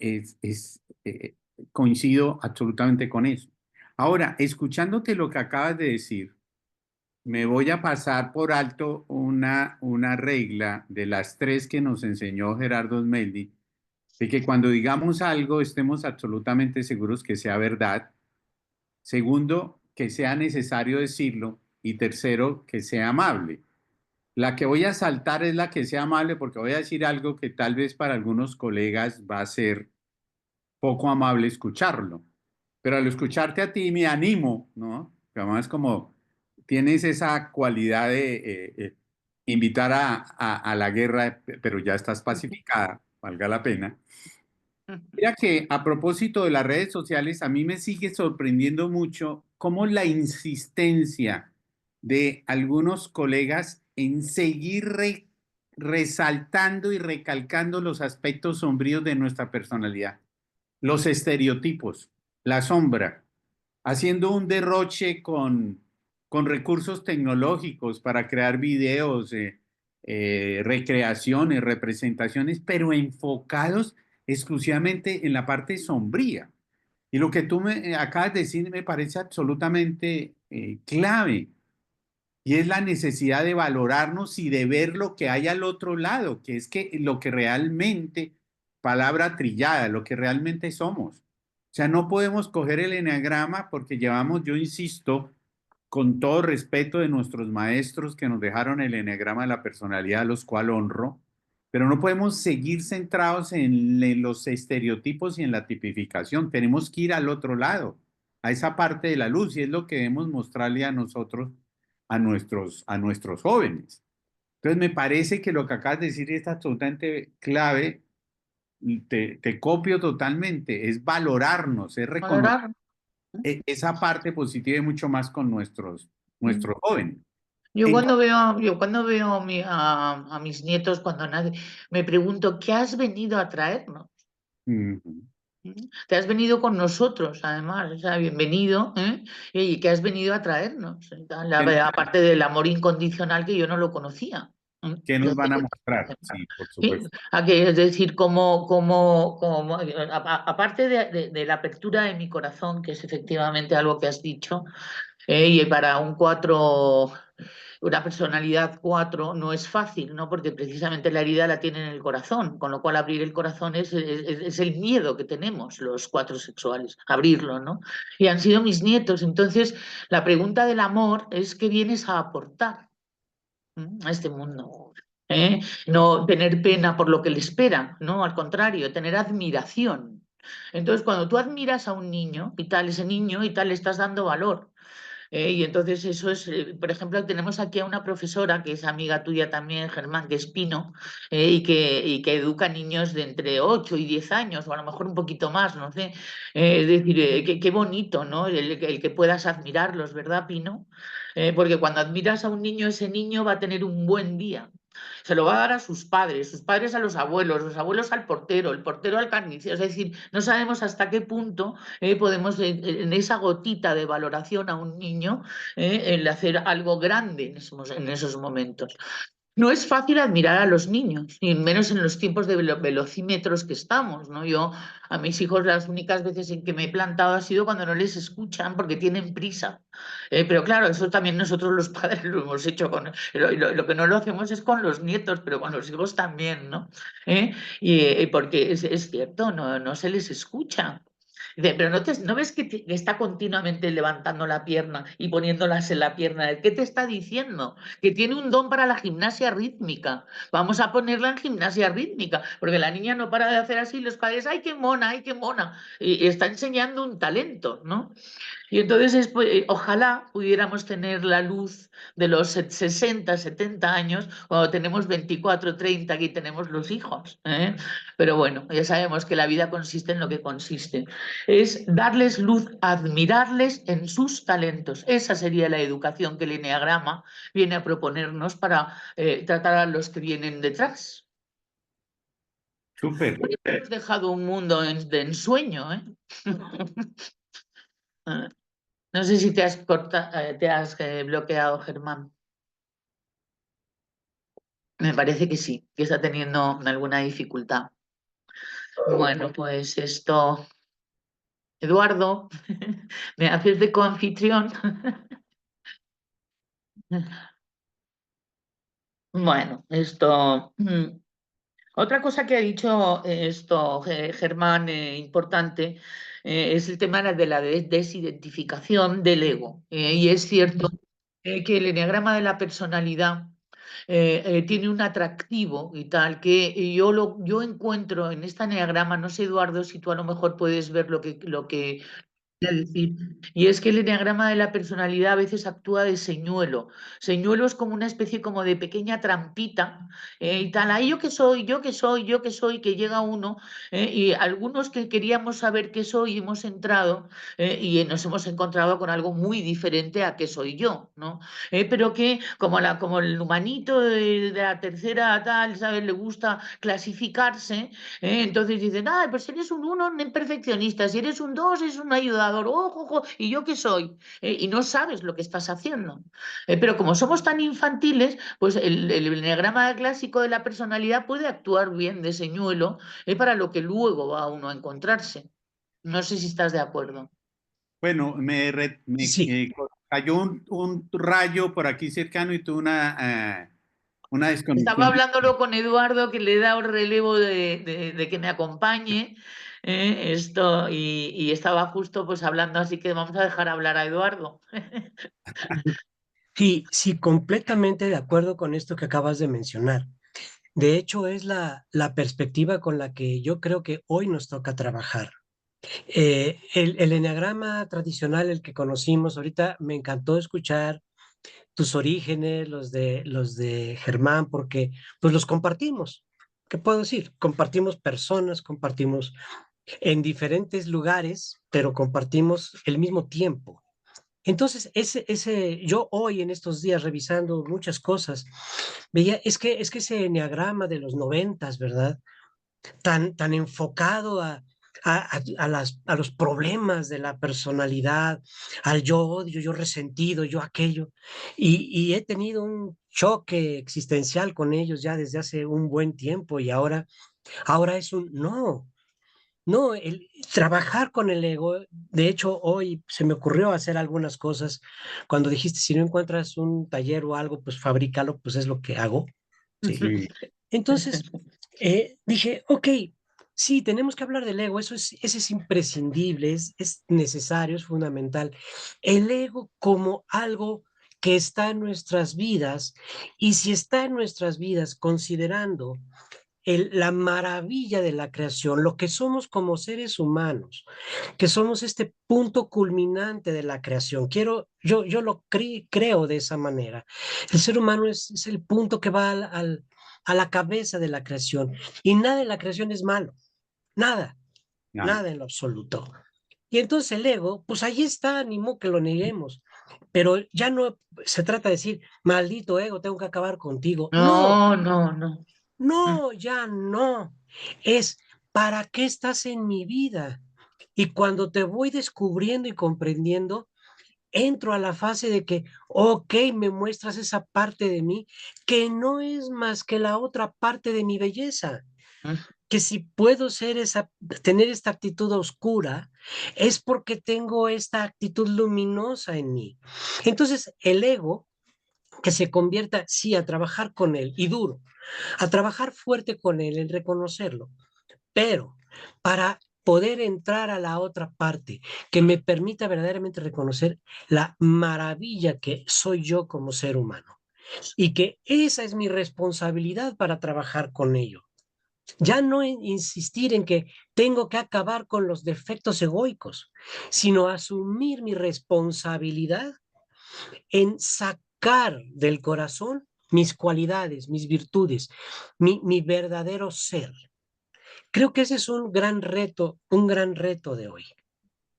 coincido absolutamente con eso. Ahora, escuchándote lo que acabas de decir, me voy a pasar por alto una regla de las tres que nos enseñó Gerardo Smeldi, de que cuando digamos algo estemos absolutamente seguros que sea verdad. Segundo, que sea necesario decirlo. Y tercero, que sea amable. La que voy a saltar es la que sea amable porque voy a decir algo que tal vez para algunos colegas va a ser poco amable escucharlo. Pero al escucharte a ti me animo, ¿no? Que además como tienes esa cualidad de invitar a la guerra, pero ya estás pacificada, valga la pena. Mira que a propósito de las redes sociales, a mí me sigue sorprendiendo mucho cómo la insistencia de algunos colegas en seguir resaltando y recalcando los aspectos sombríos de nuestra personalidad, los estereotipos, la sombra, haciendo un derroche con recursos tecnológicos para crear videos, recreaciones, representaciones, pero enfocados exclusivamente en la parte sombría. Y lo que tú me acabas de decir me parece absolutamente clave, y es la necesidad de valorarnos y de ver lo que hay al otro lado, que es que lo que realmente, palabra trillada, lo que realmente somos. O sea, no podemos coger el eneagrama porque llevamos, yo insisto, con todo respeto de nuestros maestros que nos dejaron el eneagrama de la personalidad, a los cuales honro, pero no podemos seguir centrados en los estereotipos y en la tipificación. Tenemos que ir al otro lado, a esa parte de la luz, y es lo que debemos mostrarle a nosotros, a nuestros jóvenes. Entonces, me parece que lo que acabas de decir es absolutamente clave, y te copio totalmente, es valorarnos, es reconocer Valorar. esa parte positiva y mucho más con nuestros jóvenes. Entonces, Yo cuando veo a mis nietos cuando nacen, me pregunto, ¿qué has venido a traernos? ujú. ¿Mm? Te has venido con nosotros, además, o sea, bienvenido, ¿eh? Y ¿qué has venido a traernos? Aparte del amor incondicional que yo no lo conocía. ¿Mm? ¿Qué Yo nos van a digo, mostrar? Sí, por sí, supuesto. es decir, aparte de la apertura de mi corazón, que es efectivamente algo que has dicho, y para un 4, una personalidad 4 no es fácil, ¿no? Porque precisamente la herida la tiene en el corazón, con lo cual abrir el corazón es el miedo que tenemos los 4 sexuales, abrirlo, ¿no? Y han sido mis nietos. Entonces, la pregunta del amor es ¿qué vienes a aportar a este mundo? ¿Eh? No tener pena por lo que le espera, ¿no? Al contrario, tener admiración. Entonces, cuando tú admiras a un niño y tal, ese niño y tal, le estás dando valor. Y entonces eso es, por ejemplo, tenemos aquí a una profesora que es amiga tuya también, Germán, que es Pino, y que educa niños de entre 8 y 10 años, o a lo mejor un poquito más, no sé. Es decir, qué bonito, ¿no? El que puedas admirarlos, ¿verdad, Pino? Porque cuando admiras a un niño, ese niño va a tener un buen día. Se lo va a dar a sus padres a los abuelos al portero, el portero al carnicero. Es decir, no sabemos hasta qué punto podemos, en esa gotita de valoración a un niño, el hacer algo grande en esos momentos. No es fácil admirar a los niños, y menos en los tiempos de velocímetros que estamos, ¿no? Yo a mis hijos las únicas veces en que me he plantado ha sido cuando no les escuchan porque tienen prisa. Pero claro, eso también nosotros los padres lo hemos hecho con... Lo que no lo hacemos es con los nietos, pero con los hijos también, ¿no? Y porque es cierto, no se les escucha. Dice, pero no ves que está continuamente levantando la pierna y poniéndolas en la pierna. ¿Qué te está diciendo? Que tiene un don para la gimnasia rítmica. Vamos a ponerla en gimnasia rítmica, porque la niña no para de hacer así, los padres, ¡ay, qué mona, ay, qué mona! Y está enseñando un talento, ¿no? Y entonces ojalá pudiéramos tener la luz de los 60, 70 años cuando tenemos 24, 30 y tenemos los hijos, ¿eh? Pero bueno, ya sabemos que la vida consiste en lo que consiste. Es darles luz, admirarles en sus talentos. Esa sería la educación que el Eneagrama viene a proponernos para tratar a los que vienen detrás. Súper. Hemos dejado un mundo de ensueño, ¿eh? No sé si te has bloqueado, Germán. Me parece que sí, que está teniendo alguna dificultad. Bueno, pues esto, Eduardo, ¿me haces de coanfitrión? Bueno, esto. Otra cosa que ha dicho Germán, importante, es el tema de la desidentificación del ego. Y es cierto que el enneagrama de la personalidad tiene un atractivo y tal, que yo encuentro en este enneagrama, no sé, Eduardo, si tú a lo mejor puedes ver lo que quiero decir. Y es que el eneagrama de la personalidad a veces actúa de señuelo. Señuelo es como una especie como de pequeña trampita y tal. Ahí yo que soy, yo que soy, yo que soy, que llega uno y algunos que queríamos saber qué soy hemos entrado y nos hemos encontrado con algo muy diferente a qué soy yo, ¿no? Pero que como el humanito de la tercera tal, ¿sabes? Le gusta clasificarse. Entonces dicen, ah, pues eres un uno perfeccionista, si eres un dos, es un ayudador, ojo, ojo, ¿y yo qué soy? Y no sabes lo que estás haciendo. Pero como somos tan infantiles, pues el enneagrama clásico de la personalidad puede actuar bien de señuelo para lo que luego va uno a encontrarse. No sé si estás de acuerdo. Bueno, Sí, cayó un rayo por aquí cercano y tuve una Estaba desconexión. hablándolo con Eduardo, que le he dado el relevo de que me acompañe, y estaba justo pues hablando, así que vamos a dejar hablar a Eduardo. sí, sí, completamente de acuerdo con esto que acabas de mencionar. De hecho, es la perspectiva con la que yo creo que hoy nos toca trabajar. El eneagrama tradicional, el que conocimos ahorita, me encantó escuchar tus orígenes, los de Germán, porque pues los compartimos. ¿Qué puedo decir? Compartimos personas, compartimos en diferentes lugares, pero compartimos el mismo tiempo. Entonces, yo hoy en estos días revisando muchas cosas, veía, es que ese enneagrama de los 90, ¿verdad? Tan enfocado a los problemas de la personalidad, al yo odio, yo resentido, yo aquello, y he tenido un choque existencial con ellos ya desde hace un buen tiempo y ahora es un no. No, trabajar con el ego, de hecho, hoy se me ocurrió hacer algunas cosas. Cuando dijiste, si no encuentras un taller o algo, pues fabrícalo, pues es lo que hago, ¿sí? Sí. Entonces, dije, ok, sí, tenemos que hablar del ego, ese es imprescindible, es necesario, es fundamental. El ego como algo que está en nuestras vidas, y si está en nuestras vidas, considerando la maravilla de la creación, lo que somos como seres humanos, que somos este punto culminante de la creación. Yo lo creo de esa manera. El ser humano es el punto que va a la cabeza de la creación y nada en la creación es malo, nada, Nada. nada en lo absoluto. Y entonces el ego, pues ahí está, ni modo que lo neguemos. Pero ya no se trata de decir, maldito ego, tengo que acabar contigo. No, No, no, no. no, ya no. Es, ¿para qué estás en mi vida? Y cuando te voy descubriendo y comprendiendo, entro a la fase de que, ok, me muestras esa parte de mí que no es más que la otra parte de mi belleza. Que si puedo tener esta actitud oscura, es porque tengo esta actitud luminosa en mí. Entonces, el ego que se convierta, sí, a trabajar con él y duro, a trabajar fuerte con él, en reconocerlo, pero para poder entrar a la otra parte que me permita verdaderamente reconocer la maravilla que soy yo como ser humano y que esa es mi responsabilidad para trabajar con ello. Ya no insistir en que tengo que acabar con los defectos egoicos, sino asumir mi responsabilidad en sacar del corazón mis cualidades, mis virtudes, mi verdadero ser. Creo que ese es un gran reto de hoy,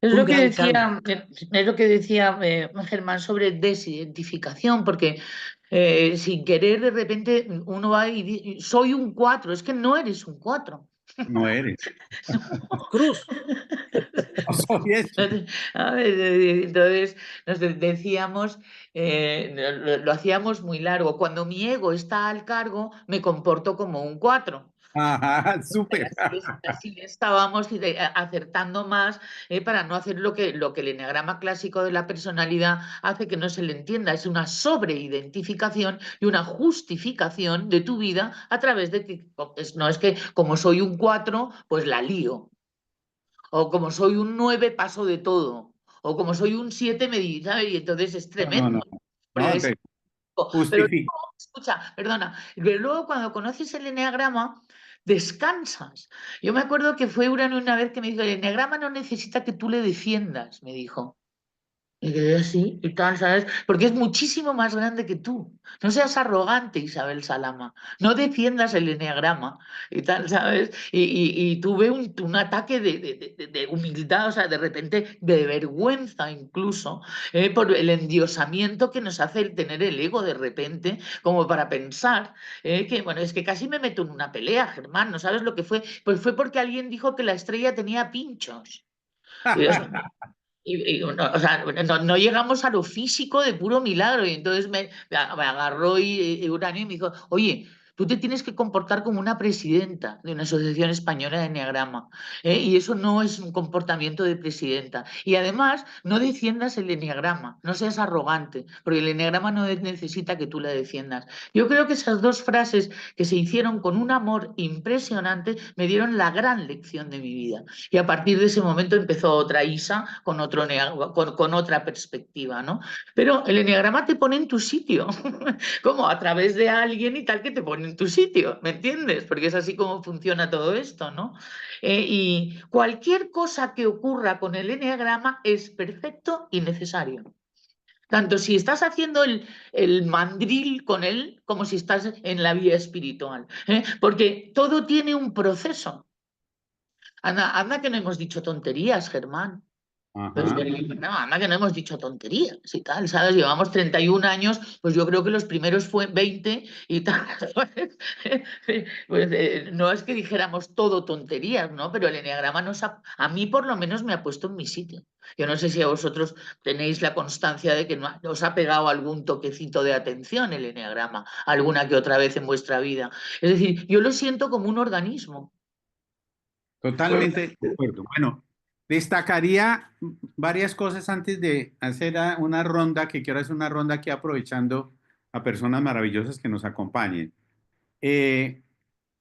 Es un lo que gran cambio. decía, es lo que decía Germán sobre desidentificación, porque sin querer de repente uno va y dice, soy un 4, es que no eres un 4. No eres. Cruz, No soy eso. A ver, entonces nos decíamos, lo hacíamos muy largo. Cuando mi ego está al cargo, me comporto como un 4. Ajá, súper. Así estábamos acertando más para no hacer lo que el eneagrama clásico de la personalidad hace que no se le entienda. Es una sobreidentificación y una justificación de tu vida a través de que no es que como soy un 4 pues la lío. O como soy un 9 paso de todo. O como soy un 7 me dice, ¿sabes? Y entonces es No, no, no. tremendo. Porque No, es, te pero justifico. luego, escucha, perdona, pero luego cuando conoces el eneagrama, descansas. Yo me acuerdo que fue Urano una vez que me dijo, el eneagrama no necesita que tú le defiendas, me dijo. Y quedé así y tal, ¿sabes? Porque es muchísimo más grande que tú. No seas arrogante, Isabel Salama. No defiendas el eneagrama y tal, ¿sabes? Y tuve un ataque de humildad, o sea, de repente de vergüenza incluso, por el endiosamiento que nos hace el tener el ego de repente, como para pensar que, bueno, es que casi me meto en una pelea, Germán, ¿no sabes lo que fue? Pues fue porque alguien dijo que la estrella tenía pinchos. Y o sea, no llegamos a lo físico de puro milagro. Y entonces me agarró Uranio y me dijo, oye, tú te tienes que comportar como una presidenta de una asociación española de enneagrama. Y eso no es un comportamiento de presidenta. Y además, no defiendas el enneagrama, no seas arrogante, porque el enneagrama no necesita que tú la defiendas. Yo creo que esas dos frases que se hicieron con un amor impresionante me dieron la gran lección de mi vida. Y a partir de ese momento empezó otra Isa con otra perspectiva, ¿no? Pero el enneagrama te pone en tu sitio, como a través de alguien y tal que te pone en tu sitio, ¿me entiendes? Porque es así como funciona todo esto, ¿no? Y cualquier cosa que ocurra con el enneagrama es perfecto y necesario. Tanto si estás haciendo el mandril con él como si estás en la vía espiritual, ¿eh? Porque todo tiene un proceso. Anda, anda que no hemos dicho tonterías, Germán. Pues, Ajá. no, anda que no hemos dicho tonterías y tal, ¿sabes? Llevamos 31 años, pues yo creo que los primeros fue 20 y tal, ¿sabes? Pues, no es que dijéramos todo tonterías, ¿no? Pero el enneagrama a mí por lo menos me ha puesto en mi sitio. Yo no sé si a vosotros tenéis la constancia de que no os ha pegado algún toquecito de atención el enneagrama, alguna que otra vez en vuestra vida. Es decir, yo lo siento como un organismo. Totalmente de acuerdo. Bueno, destacaría varias cosas antes de hacer una ronda, que quiero hacer una ronda aquí aprovechando a personas maravillosas que nos acompañen. Eh,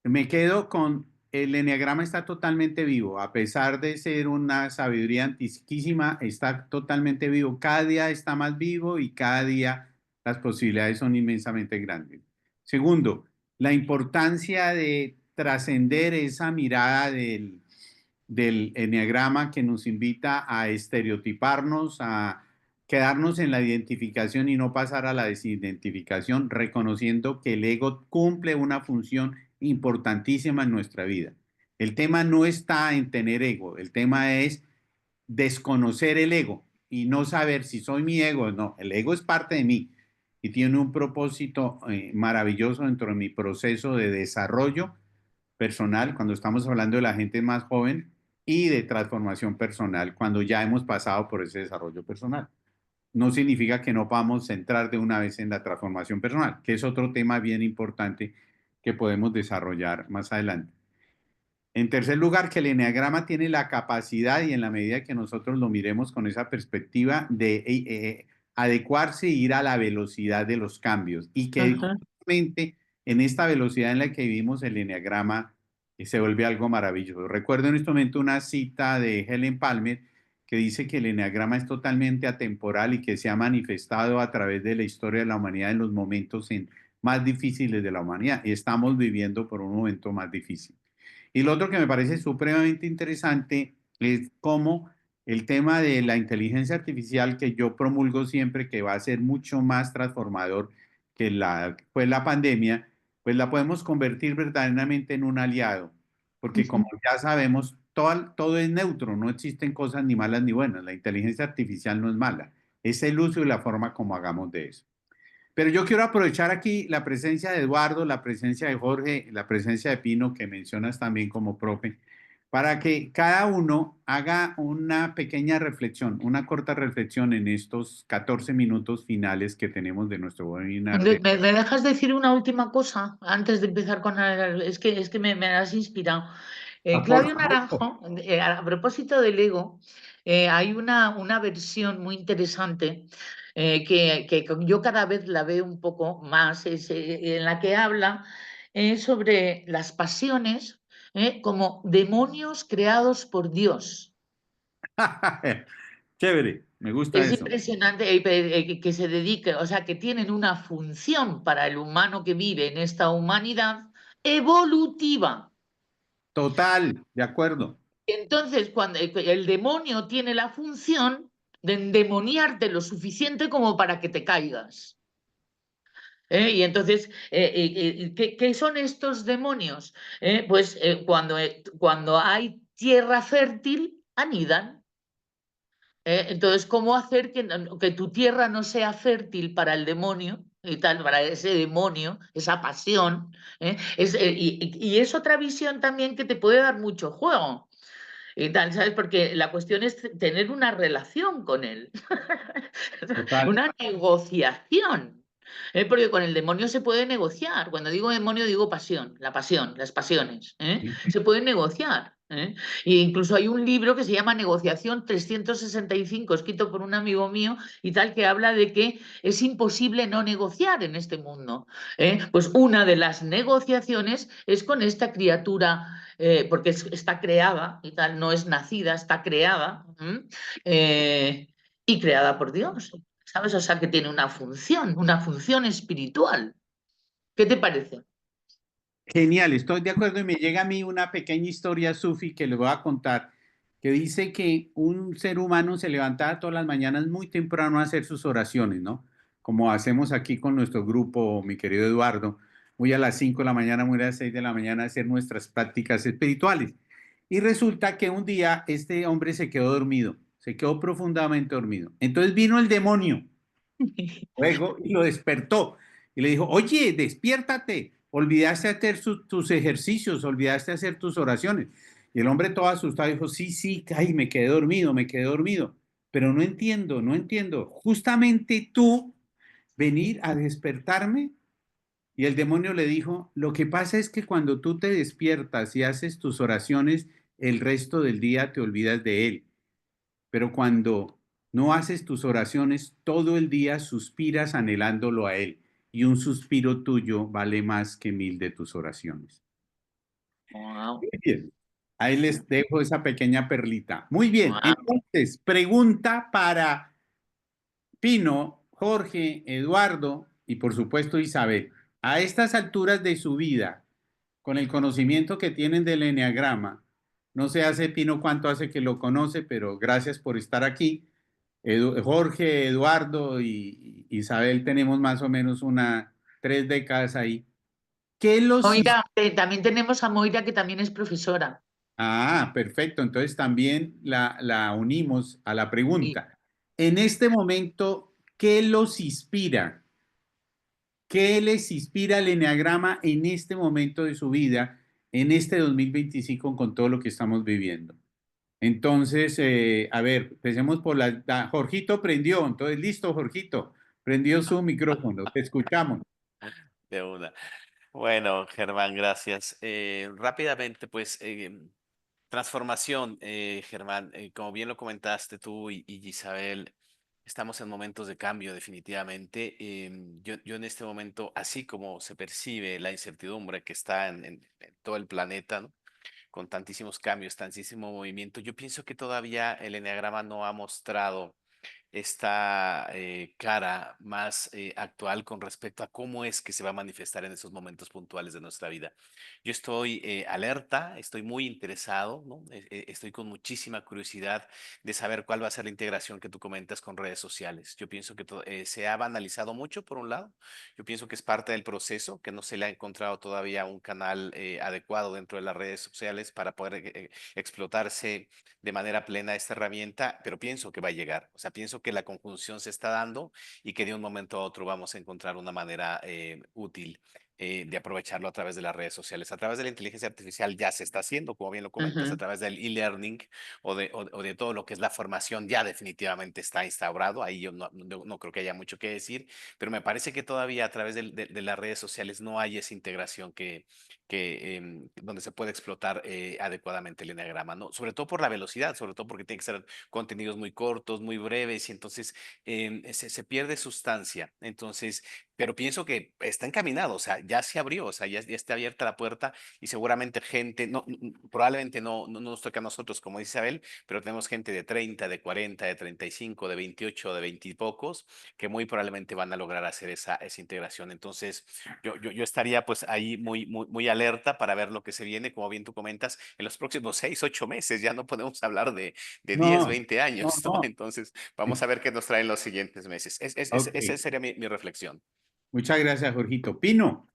Me quedo con el eneagrama está totalmente vivo, a pesar de ser una sabiduría antiquísima, está totalmente vivo. Cada día está más vivo y cada día las posibilidades son inmensamente grandes. Segundo, la importancia de trascender esa mirada del eneagrama que nos invita a estereotiparnos, a quedarnos en la identificación y no pasar a la desidentificación, reconociendo que el ego cumple una función importantísima en nuestra vida. El tema no está en tener ego, el tema es desconocer el ego y no saber si soy mi ego o no. El ego es parte de mí y tiene un propósito maravilloso dentro de mi proceso de desarrollo personal, cuando estamos hablando de la gente más joven, y de transformación personal, cuando ya hemos pasado por ese desarrollo personal. No significa que no podamos centrar de una vez en la transformación personal, que es otro tema bien importante que podemos desarrollar más adelante. En tercer lugar, que el eneagrama tiene la capacidad, y en la medida que nosotros lo miremos con esa perspectiva, de adecuarse e ir a la velocidad de los cambios, y que Ajá. justamente en esta velocidad en la que vivimos el eneagrama se vuelve algo maravilloso. Recuerdo en este momento una cita de Helen Palmer que dice que el eneagrama es totalmente atemporal y que se ha manifestado a través de la historia de la humanidad en los momentos más difíciles de la humanidad, y estamos viviendo por un momento más difícil. Y lo otro que me parece supremamente interesante es cómo el tema de la inteligencia artificial, que yo promulgo siempre que va a ser mucho más transformador que la pandemia, pues la podemos convertir verdaderamente en un aliado, porque como Ujú. ya sabemos, todo es neutro, no existen cosas ni malas ni buenas, la inteligencia artificial no es mala, es el uso y la forma como hagamos de eso. Pero yo quiero aprovechar aquí la presencia de Eduardo, la presencia de Jorge, la presencia de Pino, que mencionas también como profe, para que cada uno haga una pequeña reflexión, una corta reflexión en estos 14 minutos finales que tenemos de nuestro webinar de... ¿Me dejas decir una última cosa antes de empezar con es que me has inspirado. Por Claudio favor. Naranjo, a propósito del ego, hay una versión muy interesante que yo cada vez la veo un poco más, en la que habla sobre las pasiones como demonios creados por Dios. Chévere, me gusta Es eso. impresionante que se dedique, o sea, que tienen una función para el humano que vive en esta humanidad evolutiva. Total, de acuerdo. Entonces, cuando el demonio tiene la función de endemoniarte lo suficiente como para que te caigas. Y entonces, ¿qué son estos demonios? Pues cuando hay tierra fértil, anidan. Entonces, ¿cómo hacer que tu tierra no sea fértil para el demonio y tal, para ese demonio, esa pasión? Y es otra visión también que te puede dar mucho juego y tal, ¿sabes? Porque la cuestión es tener una relación con él, Total. una negociación. Porque con el demonio se puede negociar. Cuando digo demonio, digo pasión, la pasión, las pasiones. Se pueden negociar. E incluso hay un libro que se llama Negociación 365, escrito por un amigo mío y tal, que habla de que es imposible no negociar en este mundo. Pues una de las negociaciones es con esta criatura, porque está creada y tal, no es nacida, está creada. Eh, y creada por Dios, ¿sabes? O sea, que tiene una función espiritual. ¿Qué te parece? Genial, estoy de acuerdo y me llega a mí una pequeña historia sufi que le voy a contar, que dice que un ser humano se levantaba todas las mañanas muy temprano a hacer sus oraciones, ¿no? Como hacemos aquí con nuestro grupo, mi querido Eduardo, muy a las 5 de la mañana, muy a las 6 de la mañana a hacer nuestras prácticas espirituales. Y resulta que un día este hombre se quedó dormido, se quedó profundamente dormido. Entonces vino el demonio luego y lo despertó y le dijo, oye, despiértate, olvidaste hacer tus ejercicios, olvidaste hacer tus oraciones. Y el hombre todo asustado dijo, sí, sí, ay, me quedé dormido, pero no entiendo, no entiendo. Justamente tú venir a despertarme. Y el demonio le dijo, lo que pasa es que cuando tú te despiertas y haces tus oraciones, el resto del día te olvidas de él. Pero cuando no haces tus oraciones, todo el día suspiras anhelándolo a Él, y un suspiro tuyo vale más que 1000 de tus oraciones. Wow, Muy bien. Ahí les dejo esa pequeña perlita. Muy bien, wow. entonces, pregunta para Pino, Jorge, Eduardo y por supuesto Isabel. A estas alturas de su vida, con el conocimiento que tienen del eneagrama, no sé hace Pino cuánto hace que lo conoce, pero gracias por estar aquí. Jorge, Eduardo y Isabel tenemos más o menos 3 décadas ahí. ¿Qué los... Moira, también tenemos a Moira, que también es profesora. Ah, perfecto. Entonces también la unimos a la Sí. pregunta. En este momento, ¿qué los inspira? ¿Qué les inspira el eneagrama en este momento de su vida, en este 2025 con todo lo que estamos viviendo? Entonces, a ver, empecemos por Jorgito prendió, entonces listo, Jorgito, prendió su micrófono, te escuchamos. De una. Bueno, Germán, gracias. Rápidamente, pues, transformación, Germán, como bien lo comentaste tú y Isabel, estamos en momentos de cambio definitivamente. Yo en este momento, así como se percibe la incertidumbre que está en todo el planeta, ¿no? Con tantísimos cambios, tantísimo movimiento, yo pienso que todavía el eneagrama no ha mostrado esta cara más actual con respecto a cómo es que se va a manifestar en esos momentos puntuales de nuestra vida. Yo estoy alerta, estoy muy interesado, ¿no? Estoy con muchísima curiosidad de saber cuál va a ser la integración que tú comentas con redes sociales. Yo pienso que se ha banalizado mucho, por un lado. Yo pienso que es parte del proceso, que no se le ha encontrado todavía un canal adecuado dentro de las redes sociales para poder explotarse de manera plena esta herramienta, pero pienso que va a llegar. O sea, pienso que la conjunción se está dando y que de un momento a otro vamos a encontrar una manera útil de aprovecharlo a través de las redes sociales. A través de la inteligencia artificial ya se está haciendo, como bien lo comentas, a Ujú. través del e-learning o de todo lo que es la formación ya definitivamente está instaurado. Ahí yo no creo que haya mucho que decir, pero me parece que todavía a través de las redes sociales no hay esa integración donde se puede explotar adecuadamente el eneagrama, ¿no? Sobre todo por la velocidad, sobre todo porque tiene que ser contenidos muy cortos, muy breves, y entonces se pierde sustancia. Entonces, pero pienso que está encaminado, o sea, ya se abrió, o sea, ya está abierta la puerta y seguramente gente, probablemente no nos toca a nosotros, como dice Isabel, pero tenemos gente de 30, de 40, de 35, de 28, de 20 y pocos, que muy probablemente van a lograr hacer esa integración. Entonces, yo estaría pues ahí muy alerta para ver lo que se viene, como bien tú comentas, en los próximos 6, 8 meses. Ya no podemos hablar de 10, No, 20 años, no, ¿no? no. Entonces, vamos a ver qué nos traen los siguientes meses. Ok, Esa sería mi reflexión. muchas gracias, Jorgito. Pino,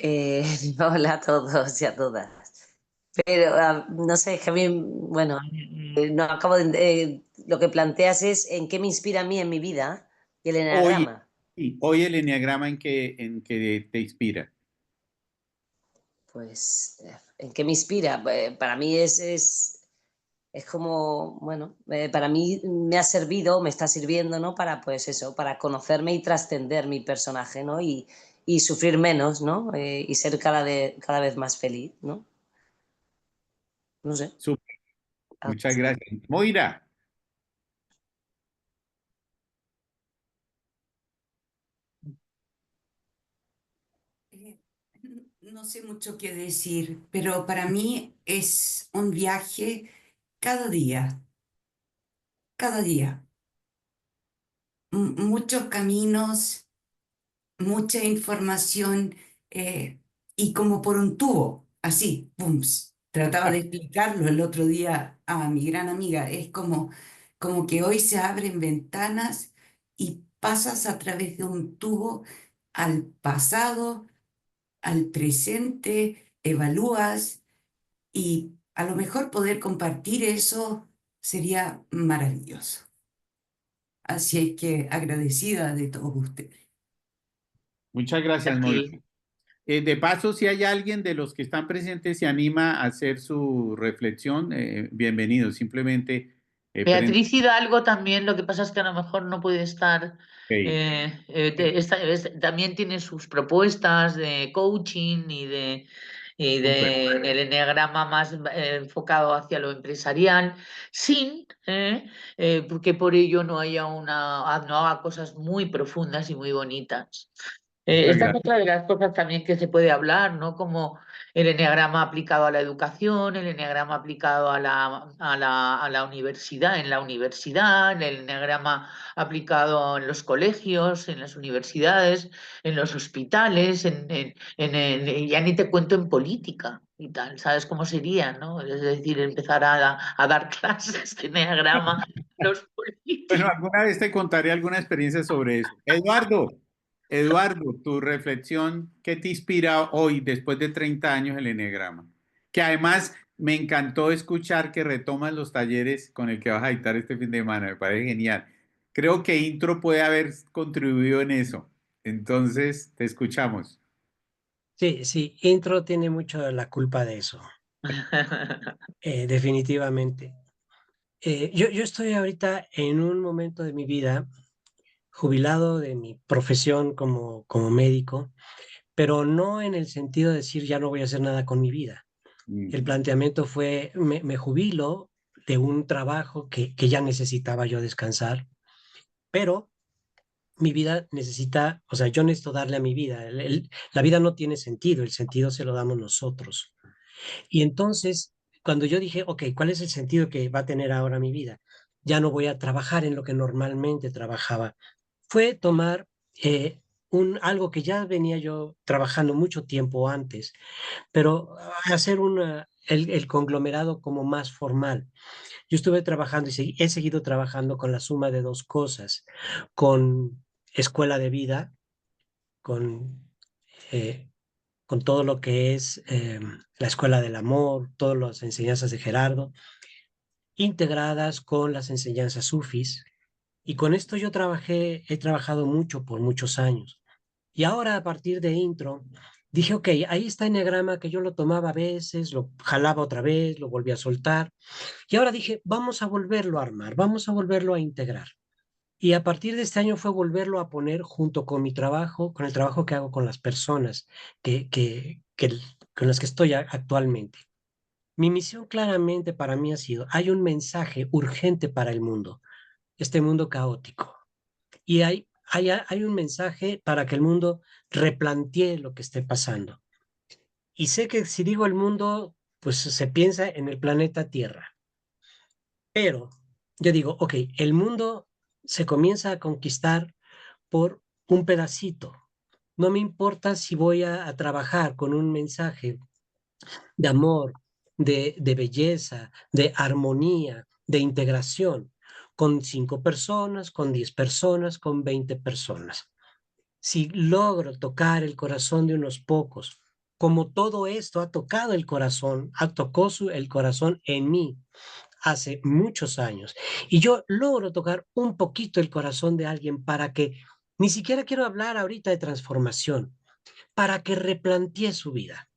Eh, Hola a todos y a todas. Pero no sé, es que a mí, bueno, no acabo lo que planteas es en qué me inspira a mí en mi vida y el hoy, eneagrama. sí, hoy el eneagrama en que te inspira. Pues, ¿en qué me inspira? Para mí es como, bueno, para mí me ha servido, me está sirviendo, ¿no? Para, pues eso, para conocerme y trascender mi personaje, ¿no? Y sufrir menos, ¿no? Y ser cada vez más feliz, ¿no? No sé. Súper, muchas gracias. Moira, Eh, No sé mucho qué decir, pero para mí es un viaje cada día, cada día. Muchos caminos, mucha información y como por un tubo, así, ¡pums! Trataba de explicarlo el otro día a mi gran amiga. Es como que hoy se abren ventanas y pasas a través de un tubo al pasado, al presente, evalúas y a lo mejor poder compartir eso sería maravilloso. Así es que agradecida de todos ustedes. muchas A gracias, Moira. ti. De paso, si hay alguien de los que están presentes se anima a hacer su reflexión, bienvenido. Simplemente prende. Beatriz Hidalgo también, lo que pasa es que a lo mejor no puede estar. Ok, También tiene sus propuestas de coaching súper. el enneagrama más enfocado hacia lo empresarial, sin porque por ello no haya no haga cosas muy profundas y muy bonitas. Muchas Esta es gracias. otra de las cosas también que se puede hablar, ¿no? Como el eneagrama aplicado a la educación, el eneagrama aplicado a la universidad, en la universidad, el eneagrama aplicado en los colegios, en las universidades, en los hospitales, ya ni te cuento en política y tal, ¿sabes cómo sería, no? Es decir, empezar a dar clases de eneagrama a los Bueno, políticos. alguna vez te contaré alguna experiencia sobre eso. Eduardo, tu reflexión, ¿qué te inspira hoy, después de 30 años, el Eneagrama? Que además me encantó escuchar que retomas los talleres con el que vas a dictar este fin de semana, me parece genial. Creo que Intro puede haber contribuido en eso. Entonces, te escuchamos. Sí, sí, Intro tiene mucho de la culpa de eso, definitivamente. Yo estoy ahorita en un momento de mi vida jubilado de mi profesión como médico, pero no en el sentido de decir ya no voy a hacer nada con mi vida. El Ujú. planteamiento fue, me jubilo de un trabajo que ya necesitaba yo descansar, pero mi vida necesita, o sea, yo necesito darle a mi vida. La vida no tiene sentido, el sentido se lo damos nosotros. Y entonces, cuando yo dije, ok, ¿cuál es el sentido que va a tener ahora mi vida? Ya no voy a trabajar en lo que normalmente trabajaba. Fue tomar algo que ya venía yo trabajando mucho tiempo antes, pero hacer el conglomerado como más formal. Yo estuve trabajando y he seguido trabajando con la suma de dos cosas, con escuela de vida, con, eh, con todo lo que es la escuela del amor, todas las enseñanzas de Gerardo, integradas con las enseñanzas sufis. Y con esto he trabajado mucho por muchos años. Y ahora a partir de Intro, dije, ok, ahí está Enneagrama que yo lo tomaba a veces, lo jalaba otra vez, lo volví a soltar. Y ahora dije, vamos a volverlo a armar, vamos a volverlo a integrar. Y a partir de este año fue volverlo a poner junto con mi trabajo, con el trabajo que hago con las personas con las que estoy actualmente. Mi misión claramente para mí ha sido, hay un mensaje urgente para el mundo, este mundo caótico. Y hay un mensaje para que el mundo replantee lo que esté pasando. Y sé que si digo el mundo, pues se piensa en el planeta Tierra. Pero yo digo, ok, el mundo se comienza a conquistar por un pedacito. No me importa si voy a trabajar con un mensaje de amor, de belleza, de armonía, de integración, con 5 personas, con 10 personas, con 20 personas. Si logro tocar el corazón de unos pocos, como todo esto ha tocado el corazón, el corazón en mí hace muchos años, y yo logro tocar un poquito el corazón de alguien para que, ni siquiera quiero hablar ahorita de transformación, para que replantee su vida,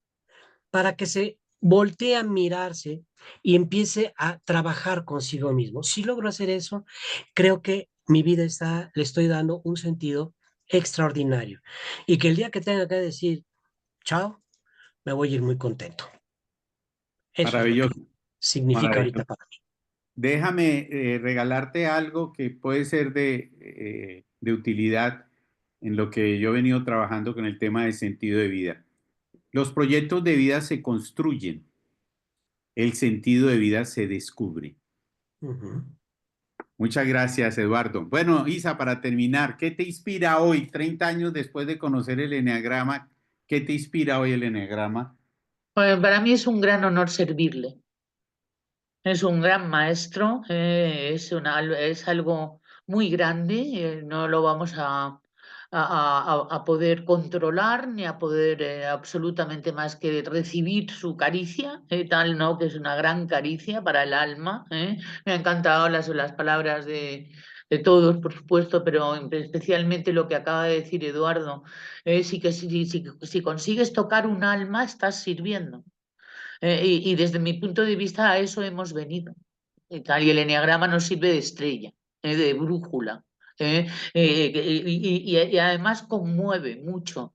para que se voltee a mirarse y empiece a trabajar consigo mismo. Si logro hacer eso, creo que mi vida le estoy dando un sentido extraordinario y que el día que tenga que decir chao, me voy a ir muy contento. Eso es lo que Maravilloso, significa ahorita maravilloso. para mí. Déjame regalarte algo que puede ser de utilidad en lo que yo he venido trabajando con el tema de sentido de vida. Los proyectos de vida se construyen, el sentido de vida se descubre. Ujú. Muchas gracias, Eduardo. Bueno, Isa, para terminar, ¿qué te inspira hoy, 30 años después de conocer el eneagrama? ¿Qué te inspira hoy el eneagrama? Bueno, para mí es un gran honor servirle. Es un gran maestro, es algo muy grande, no lo vamos a poder controlar ni a poder absolutamente más que recibir su caricia, tal, ¿no? Que es una gran caricia para el alma. Me han encantado las palabras de todos, por supuesto, pero especialmente lo que acaba de decir Eduardo. Sí que si consigues tocar un alma, estás sirviendo. Y desde mi punto de vista a eso hemos venido. Y el eneagrama nos sirve de estrella, de brújula. Y además conmueve mucho.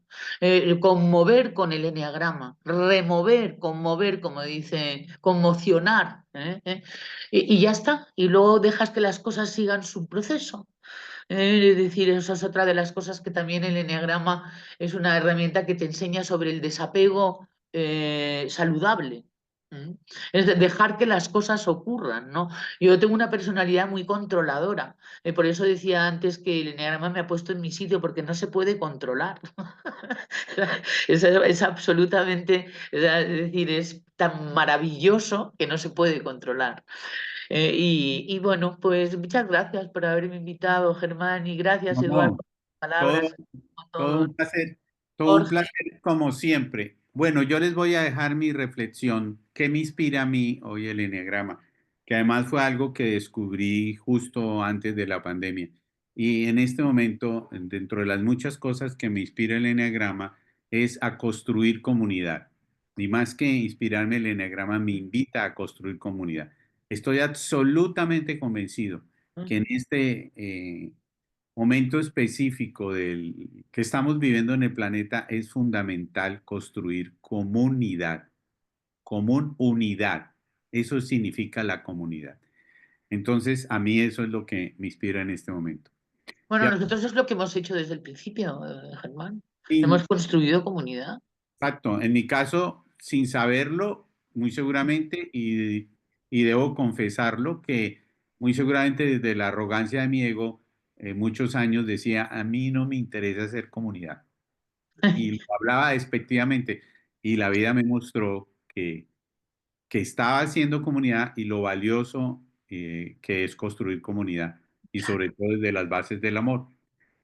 Conmover con el eneagrama, remover, conmover, como dice, conmocionar. Y ya está. Y luego dejas que las cosas sigan su proceso. Es decir, esa es otra de las cosas que también el eneagrama es una herramienta que te enseña sobre el desapego saludable. Es dejar que las cosas ocurran, ¿no? Yo tengo una personalidad muy controladora, por eso decía antes que el eneagrama me ha puesto en mi sitio, porque no se puede controlar. Es absolutamente, es decir, es tan maravilloso que no se puede controlar. Y bueno, pues muchas gracias por haberme invitado, Germán, y gracias, No, Eduardo, no, por tus todo, palabras, a todo todos. un Jorge, placer como siempre. Bueno, yo les voy a dejar mi reflexión. ¿Qué me inspira a mí hoy el eneagrama? Que además fue algo que descubrí justo antes de la pandemia. Y en este momento, dentro de las muchas cosas que me inspira el eneagrama, es a construir comunidad. Ni más que inspirarme, el eneagrama me invita a construir comunidad. Estoy absolutamente convencido que en este momento específico del que estamos viviendo en el planeta es fundamental construir comunidad, común unidad. Eso significa la comunidad. Entonces, a mí eso es lo que me inspira en este momento. bueno, Ya, nosotros es lo que hemos hecho desde el principio, Germán. Hemos sin- construido comunidad. exacto, en mi caso, sin saberlo, muy seguramente, y debo confesarlo, que muy seguramente desde la arrogancia de mi ego, muchos años decía, a mí no me interesa hacer comunidad. Y lo hablaba despectivamente y la vida me mostró que estaba haciendo comunidad y lo valioso que es construir comunidad y sobre todo desde las bases del amor.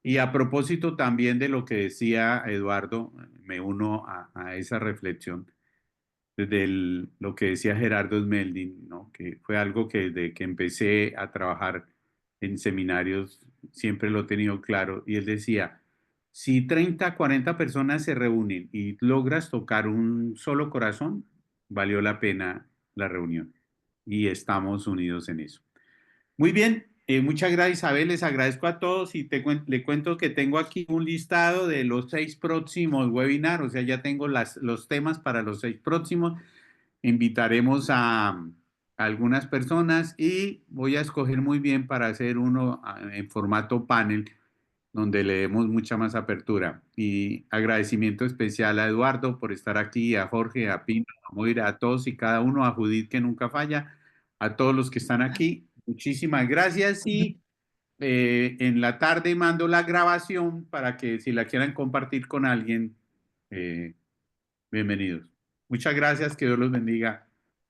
Y a propósito también de lo que decía Eduardo, me uno a esa reflexión desde lo que decía Gerardo Smeldin, ¿no? Que fue algo que desde que empecé a trabajar en seminarios siempre lo he tenido claro. Y él decía, si 30, 40 personas se reúnen y logras tocar un solo corazón, valió la pena la reunión. Y estamos unidos en eso. Muy bien, muchas gracias Isabel, les agradezco a todos y le cuento que tengo aquí un listado de los 6 próximos webinars, o sea, ya tengo los temas para los 6 próximos. Invitaremos a algunas personas y voy a escoger muy bien para hacer uno en formato panel donde le demos mucha más apertura. Y agradecimiento especial a Eduardo por estar aquí, a Jorge, a Pino, a Moira, a todos y cada uno, a Judith que nunca falla, a todos los que están aquí. Muchísimas gracias y en la tarde mando la grabación para que si la quieran compartir con alguien, eh, bienvenidos. Muchas gracias, que Dios los bendiga.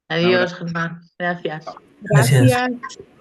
Un abrazo. Adiós, Germán. Gracias. Gracias. Gracias.